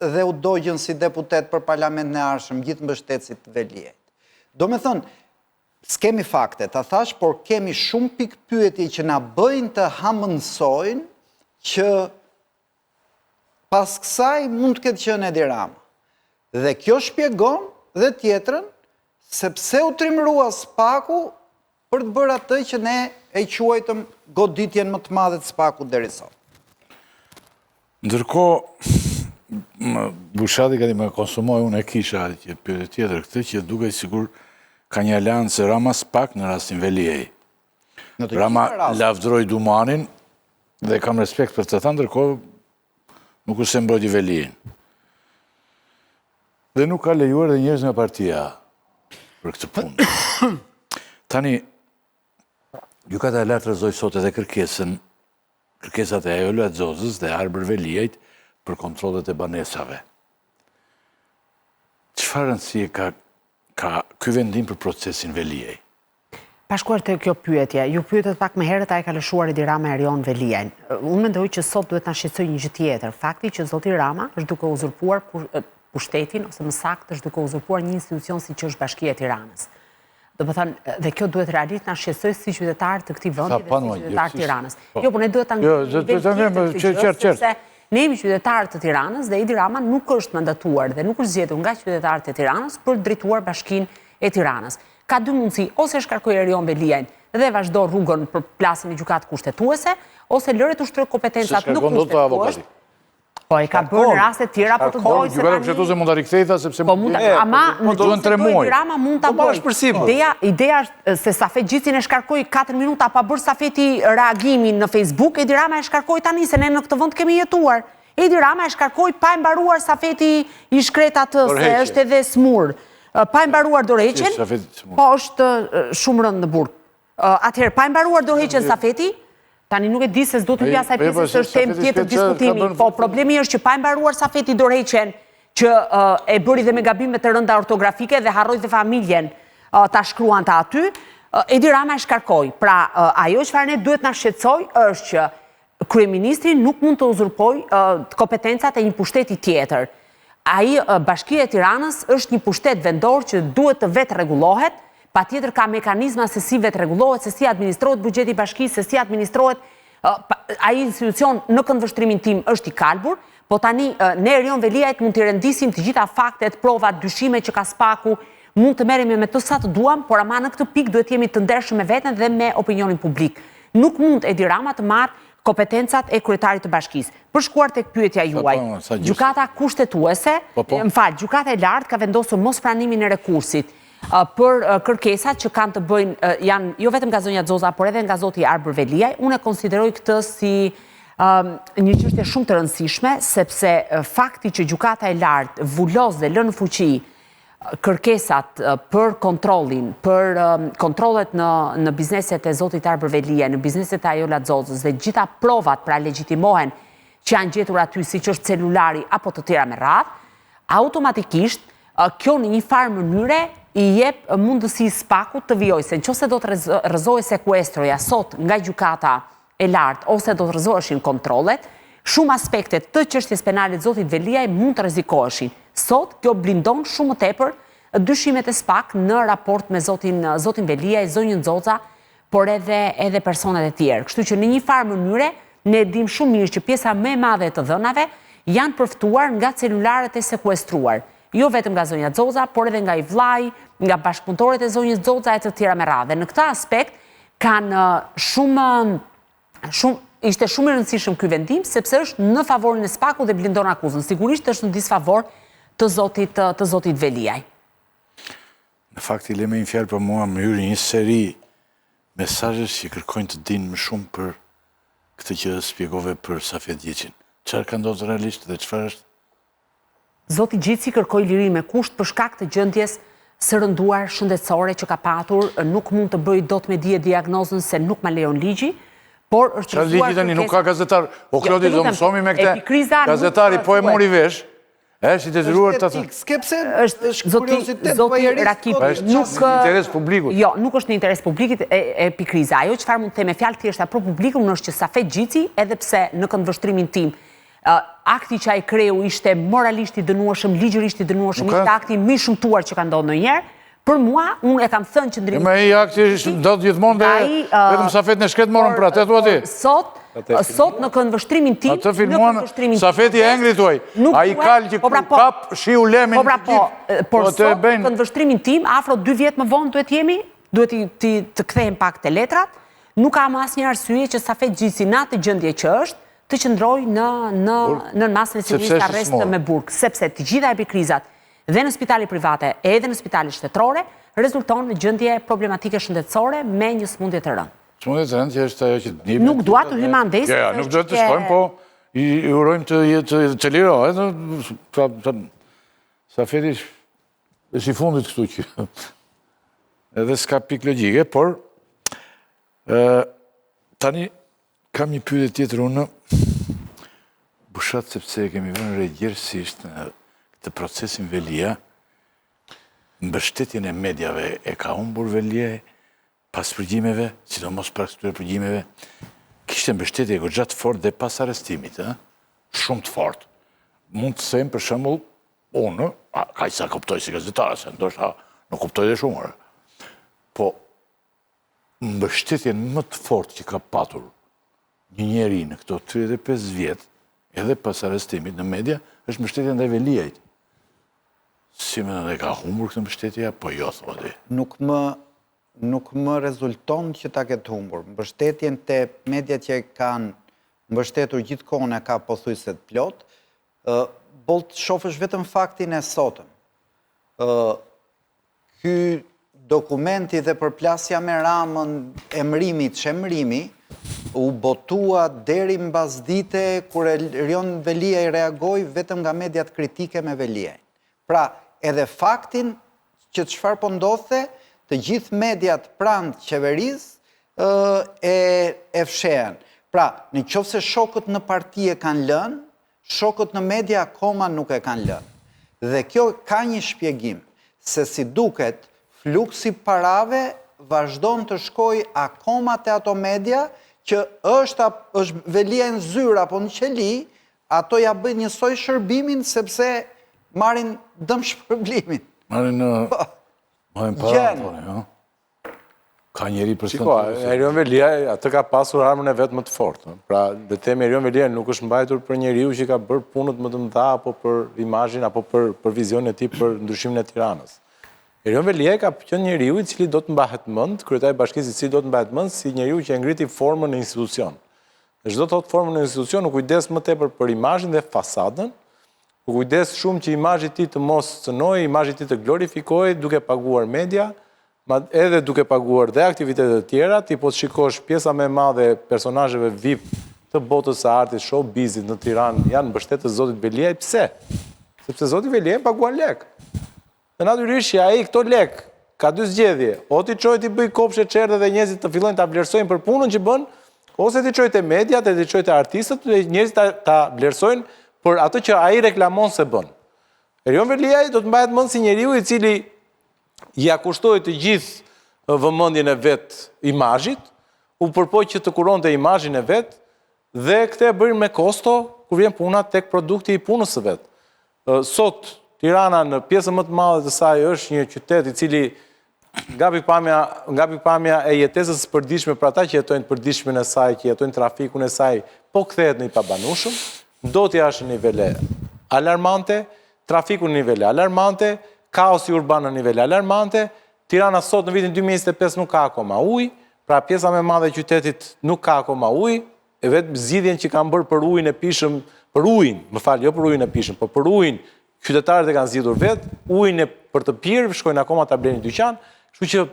dhe u dogjën si deputet për parlamentin e ardhshëm gjithë mbështetësit të Veliajt. Do me thënë, s'kemi fakte, ta thash, por kemi shumë pikë pyetje që na bëjnë të hamënsojnë që pas kësaj mund të ketë qenë Edi Rama. Dhe kjo shpjegon dhe tjetrën, sepse u trimrua Spaku për të bërë atë që ne e quajtëm goditjen më të madhe të Spakut deri sot. Ndërkohë, Bushati ka di më konsumoj, unë e kisha që pyetje tjetër këtë që duke sigur ka një aleancë Rama-SPAK në rastin Veliej. Rama lavdroi Dumanin dhe kam respekt për të thënë, ndërkohë nuk u se mbrojti Veliejin. Dhe nuk ka lejuar dhe njerëz nga partia për këtë punë. Tani, gjykata e lartë rrëzoi sot edhe kërkesat e Ajola Xozës dhe Arbër Veliejt për kontrollet e banesave. Çfarë rëndësie ka ky vendim për procesin Veliej? Pa shkuar të kjo pyetje, ju pyetet pak më herët a e ka lëshuar Edi Rama Erion Veliajn. Unë mendoj që sot duhet na shqetësoj një gjë tjetër, fakti që zoti Rama është duke uzurpuar pushtetin, ose më saktë është duke uzurpuar një institucion si që është Bashkia e Tiranës. Do të thënë, dhe kjo duhet realisht na shqetësoj si qytetar të këtij vendi dhe si qytetar të Tiranës. Jo, por ne duhet ta ne jemi qytetarë të Tiranës dhe Edi Rama nuk është mandatuar dhe nuk është zgjedhur nga qytetarët e Tiranës për drejtuar Bashkinë e Tiranës. Ka dy mundësi, ose shkarkoj Erion Veliajn dhe vazhdo rrugën për plasën e gjykatë kushtetuese, ose lëre të ushtrojë kompetencat në kushtetues. Po e ka bërë në raste tjera, po të dojë se gjykata kushtetuese mund ta rikthejë se ama në duhen 3 muaj. Edi Rama mund ta bëjë. Ideja është se Safet Gjicin e shkarkoi 4 minuta pa bërë Safeti reagimin në Facebook, Edi Rama e shkarkoi tani se ne në këtë vend kemi jetuar. Edi Rama e shkarkoi pa e mbaruar Safeti i shkret atë se është edhe smur. Pa e mbaruar dorëheqjen, po është shumë rënd në burg. Atëherë, pa e mbaruar dorëheqjen Safeti, tani nuk e di se s'do të hija asaj pjesë se është temë tjetër diskutimi, po problemi është që pa e mbaruar Safeti dorëheqjen që e bëri dhe me gabime të rënda ortografike dhe harroi dhe familjen ta shkruan ta aty, Edi Rama e shkarkoi. Pra, ajo çfarë ne duhet na shqetësoj është që kryeministri nuk mund të uzurpojë kompetencat e një pushteti tjetër. Ai Bashkia e Tiranës është një pushtet vendor që duhet të vetë rregullohet, patjetër ka mekanizma se si vetë rregullohet, se si administrohet buxheti i bashkisë, se si administrohet ai institucion në këndvështrimin tim është i kalbur, po tani ne Erion Veliajt mund t'i rendisim të gjitha faktet, provat, dyshime që ka SPAK-u, mund të merremi me të sa të duam, por ama në këtë pikë duhet jemi të ndershëm me veten dhe me opinionin publik. Nuk mund Edi Rama të marrë kompetencat e kryetarit të bashkisë. Për shkuar tek pyetja juaj, gjykata kushtetuese, gjykata e lartë ka vendosur mospranimin e rekursit për kërkesat që kanë të bëjnë, janë jo vetëm nga zonja Xoza, por edhe nga zoti Arbër Veliaj. Unë e konsideroj këtë si një çështje shumë të rëndësishme, sepse fakti që gjykata e lartë vulos dhe lë në fuqi kërkesat për kontrollin, për kontrollet në bizneset e zotit Arbër Veliaj, në bizneset e Ajola Xozës dhe gjitha provat pra legjitimohen që janë gjetur aty si që është celulari apo të tjera me radhë, automatikisht kjo në një farë mënyre i jep mundësi SPAK-ut të vijojë se nëse do të rrëzohej sekuestroja sot nga gjykata e lartë ose do të rrëzoheshin kontrollet, shumë aspektet të çështjes penale të zotit Veliaj mund të rrezikoheshin. Sot kjo blindon shumë më tepër dyshimet e SPAK në raport me zotin Veliaj, zonjën Xoza, por edhe personat e tjerë. Kështu që në një farë mënyre ne dim shumë mirë që pjesa më e madhe të dhënave janë përftuar nga celularët e sekuestruar. Jo vetëm nga zonja Xoza, por edhe nga i vllai, nga bashkëpunëtorët e zonjës Xoza e të tjera me radhë. Në këtë aspekt kanë ishte shumë i rëndësishëm ky vendim sepse është në favorin e SPAK-ut dhe blindon akuzën. Sigurisht është në disfavor të zotit Veliaj. Në fakt i leme një fjalë për mua më hyri një seri mesazhesh që kërkojnë të dinë më shumë për këtë që shpjegove për Safet Gjicin. Çfarë ka ndodhur realisht dhe çfarë është? Zoti Gjici kërkoi liri me kusht për shkak të gjendjes së rënduar shëndetësore që ka patur, nuk mund të bëj dot me dije diagnozën se nuk ma lejon ligji, por është çfarë ligji tani nuk ka gazetar? O Klodi do mësomi me këtë. Gazetari po e mori vesh. Si të zhruar të thënë. Skepse është kuriositet Zoti Rakipi, nuk në interes publikut. Jo, nuk është në interes publikut e pikriza. Ajo çfarë mund të them me fjalë thjeshta për publikun është që Safet Gjici, edhe pse në këndvështrimin tim akti që ai kreu ishte moralisht i dënueshëm, ligjërisht i dënueshëm, ishte akti më i shëmtuar që ka ndodhur ndonjëherë. Për mua, unë e kam thënë që ndryshim. Me ai akti ndodh gjithmonë dhe vetëm Safet në shkret morën për atë thua ti. Sot në këndvështrimin tim, atë filmuan Safeti e Engri thuaj. Ai kal që kap shiu lemin. Por sot në këndvështrimin tim, afro 2 vjet më vonë duhet të kthehen pak te letrat, nuk kam asnjë arsye që Safet Gjici në atë gjendje që është të qëndroj në masën e sigurisë arrest me burg, sepse të gjitha epikrizat dhe në spitale private edhe në spitale shtetërore rezulton në gjendje problematike shëndetësore me një smundje të rëndë. Smundje të rëndë që është ajo që një... Nuk dua të hyjmë andes. Ja, nuk do të shkojmë, po i urojmë të lirohet. Sa feti është i fundit këtu që edhe s'ka pik logjike, por tani kam një pyetje tjetër unë, bushat sepse kemi vënë re gjithësisht në këtë procesin Velia, mbështetjen e mediave e ka humbur Velia pas përgjimeve, sidomos pas këtyre përgjimeve, kishte mbështetje goxha të fortë dhe pas arrestimit, shumë të fortë. Mund të them për shembull, unë, kaq sa kuptoj si gazetare, se ndoshta nuk kuptoj dhe shumë, po mbështetjen më të fortë që ka patur një njeri në këto 35 vjet, edhe pas arrestimit në media, është mbështetja ndaj Veliajt. Si më dhe ka humbur këtë mbështetja, po jo, thodi. Nuk më rezulton që ta ketë humbur. Mbështetjen të mediat që kanë mbështetur gjithkohën e ka pothuajse të plot, boll të shofësh vetëm faktin e sotëm. Ky dokumenti dhe përplasja me Ramën, emrimit, shemrimi, u botua deri mbas dite kur Erion Veliaj reagoi vetëm nga mediat kritike me Veliajin. Pra, edhe faktin që çfarë po ndodhte, të gjithë mediat pranë qeverisë e fshehen. Pra, në qoftë se shokët në parti e kanë lënë, shokët në media akoma nuk e kanë lënë. Dhe kjo ka një shpjegim, se si duket, fluksi parave vazhdon të shkoj akoma te ato media që është Velia në zyrë apo në qeli, ato ja bëjnë njësoj shërbimin sepse marrin dëm shpërblimin. Marrin para, jo? Ka njeri për Shiko, Erion Veliaj, atë ka pasur armën e vetë më të fortë. Pra, dhe temi Erion Veliaj nuk është mbajtur për njeriu që ka bërë punët më të mëdha apo për imazhin apo për vizionin e tij për ndryshimin e Tiranës. Erion Veliaj ka qenë njeriu i cili do të mbahet mend, kryetari i bashkisë i cili do të mbahet mend si njeriu që e ngriti formën në institucion. Dhe çdo thotë formën në institucion, u kujdes më tepër për imazhin dhe fasadën, u kujdes shumë që imazhi i tij të mos cënojë, imazhi i tij të glorifikohej duke paguar media, edhe duke paguar dhe aktivitetet të tjera. Ti po të shikosh pjesa më e madhe e personazheve VIP të botës së artit, showbizit në Tiranë janë mbështetës zotit Veliaj. Pse? Sepse zoti Veliaj paguan lek. Dhe natyrisht që ai këto lek ka dy zgjedhje, o ti çojë ti bëj kopshe çerdhe dhe njerëzit të fillojnë ta vlerësojnë për punën që bën, ose ti çojë te mediat, ti çojë te artistët dhe njerëzit ta vlerësojnë për atë që ai reklamon se bën. Erion Veliaj do të mbahet mend si njeriu i cili ja kushtoi të gjithë vëmendjen e vet imazhit, u përpoq që të kuronte imazhin e vet dhe këtë e bërin me kosto kur vjen puna tek produkti i punës së vet. Sot Tirana në pjesën më të madhe të saj është një qytet i cili nga pikpamja e jetesës së përditshme për ata që jetojnë të përditshmen e saj, që jetojnë trafikun e saj, po kthehet në i pabanueshëm, ndotja është në nivele alarmante, trafiku në nivele alarmante, kaosi urban në nivele alarmante. Tirana sot në vitin 2025 nuk ka akoma ujë, pra pjesa më e madhe e qytetit nuk ka akoma ujë, e vetëm zgjidhjen që kanë bërë për ujin e pishëm, për ujin, jo për ujin e pishëm, por për ujin qytetarët e kanë zgjidhur vetë, ujin e për të pirë shkojnë akoma ta blenë në dyqan, kështu që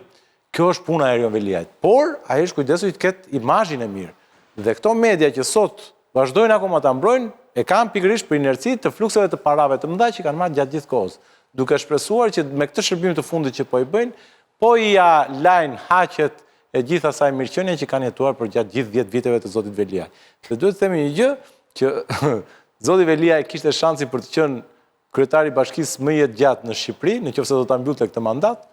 kjo është puna e Erion Veliajt. Por ai është kujdesur të ketë imazhin e mirë. Dhe këto media që sot vazhdojnë akoma ta mbrojnë, e kanë pikërisht për inerci të flukseve të parave të mëdha që kanë marrë gjatë gjithë kohës, duke shpresuar që me këtë shërbim të fundit që po i bëjnë, po i ja lajnë haqet e gjithë asaj mirëqenie që kanë jetuar për gjatë gjithë 10 viteve të zotit Veliaj. Dhe duhet të themi një gjë që zoti Veliaj kishte shansin për të qenë kryetari i bashkisë më jetë gjatë në Shqipëri, nëse do ta mbyllte këtë mandat,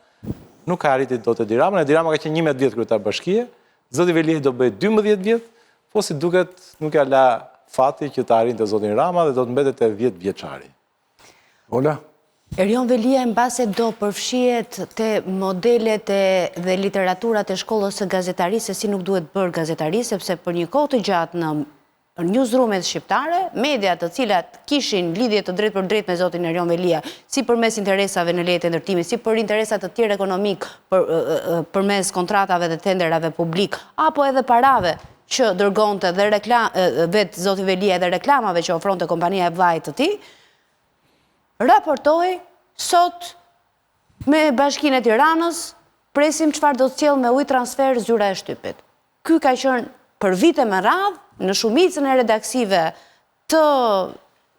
nuk ka arritur dot Edi Rama. Edi Rama ka qenë 11 vjet kryetar bashkie, zoti Veliaj do bëj 12 vjet, po si duket nuk ja la fati që të arrinte zotin Rama dhe do të mbetet te 10 vjeçari. Ola? Erion Veliaj mbase do përfshihet te modelet dhe literaturat e shkollës së gazetarisë se si nuk duhet bërë gazetari, sepse për një kohë të gjatë në newsroomet shqiptare, media të cilat kishin lidhje të drejtë për drejtë me zotin Erion Veliaj, si përmes interesave në lejet e ndërtimit, si për interesat të tjerë ekonomik, përmes kontratave dhe tenderave publik, apo edhe parave që dërgonte dhe vetë zoti Veliaj dhe reklamave që ofronte kompania e vllajt të tij, raportoi sot me Bashkinë e Tiranës, presim çfarë do të sjellë me ujë transfer zyra e shtypit. Ky ka qenë për vite me radhë në shumicën e redaksive të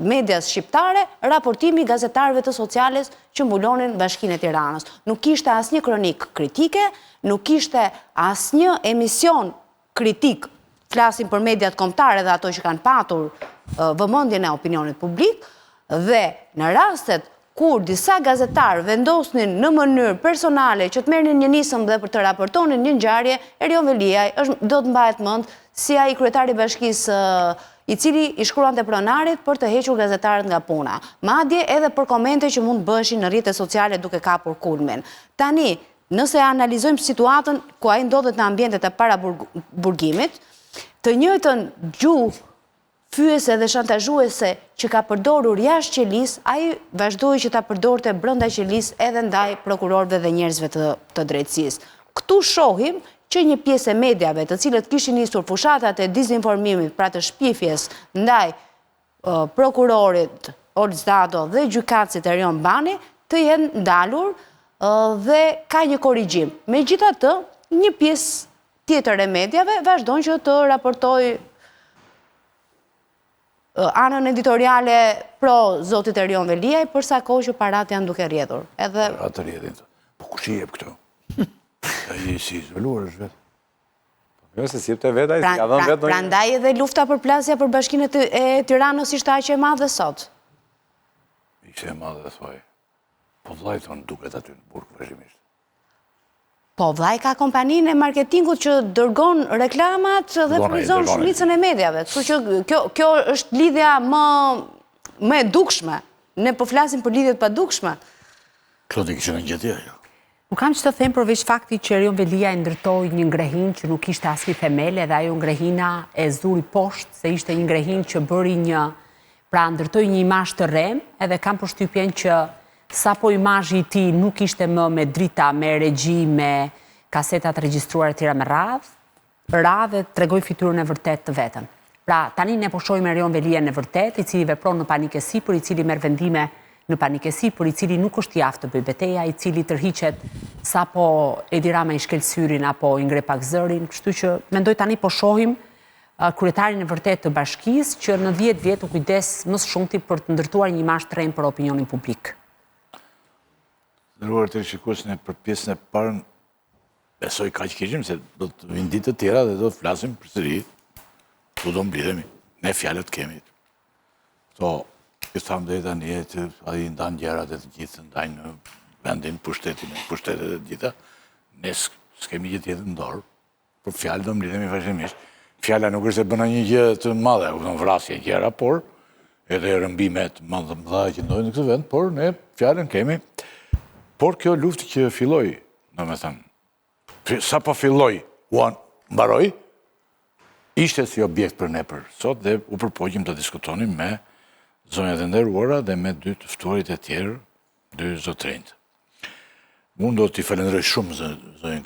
medias shqiptare, raportimi gazetarëve të sociales që mbulonin Bashkinë e Tiranës. Nuk kishte asnjë kronik kritike, nuk kishte asnjë emision kritik, flasim për mediat kombëtare dhe ato që kanë patur vëmendjen e opinionit publik, dhe në rastet kur disa gazetarë vendosnin në mënyrë personale që të merrnin një nisëm dhe për të raportonin një ngjarje, Erion Veliaj do të mbahet mend si ai kryetari i bashkisë i cili i shkruante pronarit për të hequr gazetarët nga puna. Madje edhe për komente që mund të bëheshin në rrjetet sociale duke kapur kulmin. Tani, nëse analizojmë situatën ku ai ndodhet në ambientet e paraburgimit, të njëjtën gjuhë fyese dhe shantazhuese që ka përdorur jashtë qelisë, ai vazhdoi që ta përdorte brenda qelisë edhe ndaj prokurorëve dhe njerëzve të drejtësisë. Ktu shohim që një pjesë e mediave të cilët kishin nisur fushatat e dizinformimit pra të shpifjes ndaj prokurorit Olzdado dhe gjykatësit Erion Bani të jenë ndalur dhe ka një korrigjim. Megjithatë, një pjesë tjetër e mediave vazhdon që të raportojë anën editoriale pro zotit Erion Veliaj për sa kohë që parat janë duke rrjedhur. Parat të rrjedhin. Po kush i jep këto? Ai si izoluar është vetë. Jo se si të vetë, ai si ka dhënë vetë. Prandaj edhe lufta për plasja për Bashkinë e Tiranës ishte aq e madhe sot. Ishte e madhe dhe thoj. Po vllai ton duket aty në burg vazhdimisht. Po vllai ka kompaninë e marketingut që dërgon reklamat dhe furnizon shumicën e mediave. Kështu që kjo është lidhja më e dukshme. Ne po flasim për lidhjet pa dukshme. Kjo të kishte në gjetje ajo. Nuk kam që të them përveç fakti që Erion Veliaj ndërtoi një ngrehin që nuk ishte asnjë themele dhe ajo ngrehina e zuri poshtë se ishte një ngrehin që bëri ndërtoi një imazh të rrem, edhe kam përshtypjen që sapo imazhi i tij nuk ishte më me drita, me regji, me kasetat regjistruara të tjera me radhë tregoi fytyrën e vërtet të vetën. Pra tani ne po shohim Erion Veliaj në vërtet, i cili vepron në panikësi, i cili merr vendime në panikësi, për i cili nuk është jaftë të bëj betejë, i cili tërhiqet sa po Edi Rama i shkel syrin apo i ngre pak zërin, kështu që mendoj tani po shohim kryetarin e vërtet të bashkisë që në 10 vjet u kujdes më së shumti për të ndërtuar një imazh të rrem për opinionin publik. Ndëruar të shikuesni për pjesën e parë, besoj kaq kishim se do të vinë ditë të tjera dhe do të flasim përsëri, ku do mblidhemi, ne fjalët kemi. Kësë thamë dhe tani e që ai ndanë gjerat e të gjithë ndajnë në vendin pushtetet e gjitha, ne s'kemi gjithë jetë ndorë, për fjallë do mblidhemi vazhdimisht. Fjalla nuk është e bëna një gjë të madhe, u në vrasje gjera, por edhe rëmbimet madhe mëdha që ndojnë në këtë vend, por ne fjallën kemi. Por kjo luftë që filloj, në me thënë, sa po filloj, u mbaroj, ishte si objekt për ne për sot dhe u përpoqim të diskutonim me zonjat e nderuara dhe me dy të ftuarit e tjerë, dy zotrinjt. Unë do t'i falenderoj shumë zonjën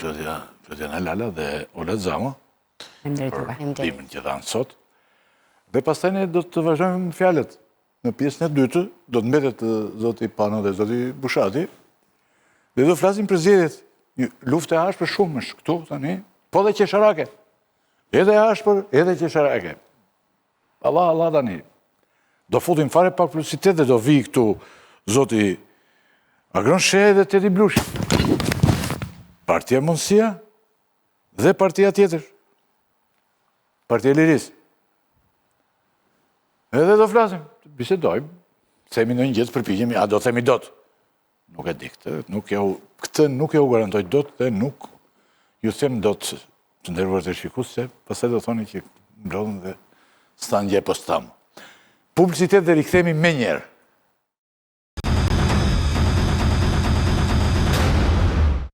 Klodiana Lala dhe Ola Zama për ndihmën që dhanë sot. Dhe pastaj ne do të vazhdojmë fjalët. Në pjesën e dytë do të mbetet zoti Pano dhe zoti Bushati dhe do flasim për zgjedhjet. Lufta e ashpër shumë është këtu tani, po dhe qesharake. Edhe ashpër, edhe qesharake. Allah tani. Do futim fare pak publicitet dhe do vi këtu zoti Agron Sheh dhe Tedi Blushi. Partia Mundësia dhe partia tjetër. Partia Liris. Edhe do flasim, bisedojmë, themi në një gjithë përpiqemi, a do themi dot. Nuk e di këtë nuk e u garantoj dot dhe nuk ju them dot të nderuar të shikues se pastaj do thoni që mblodhen dhe stan gjë post tam. Publicitet dhe rikthemi me njerë.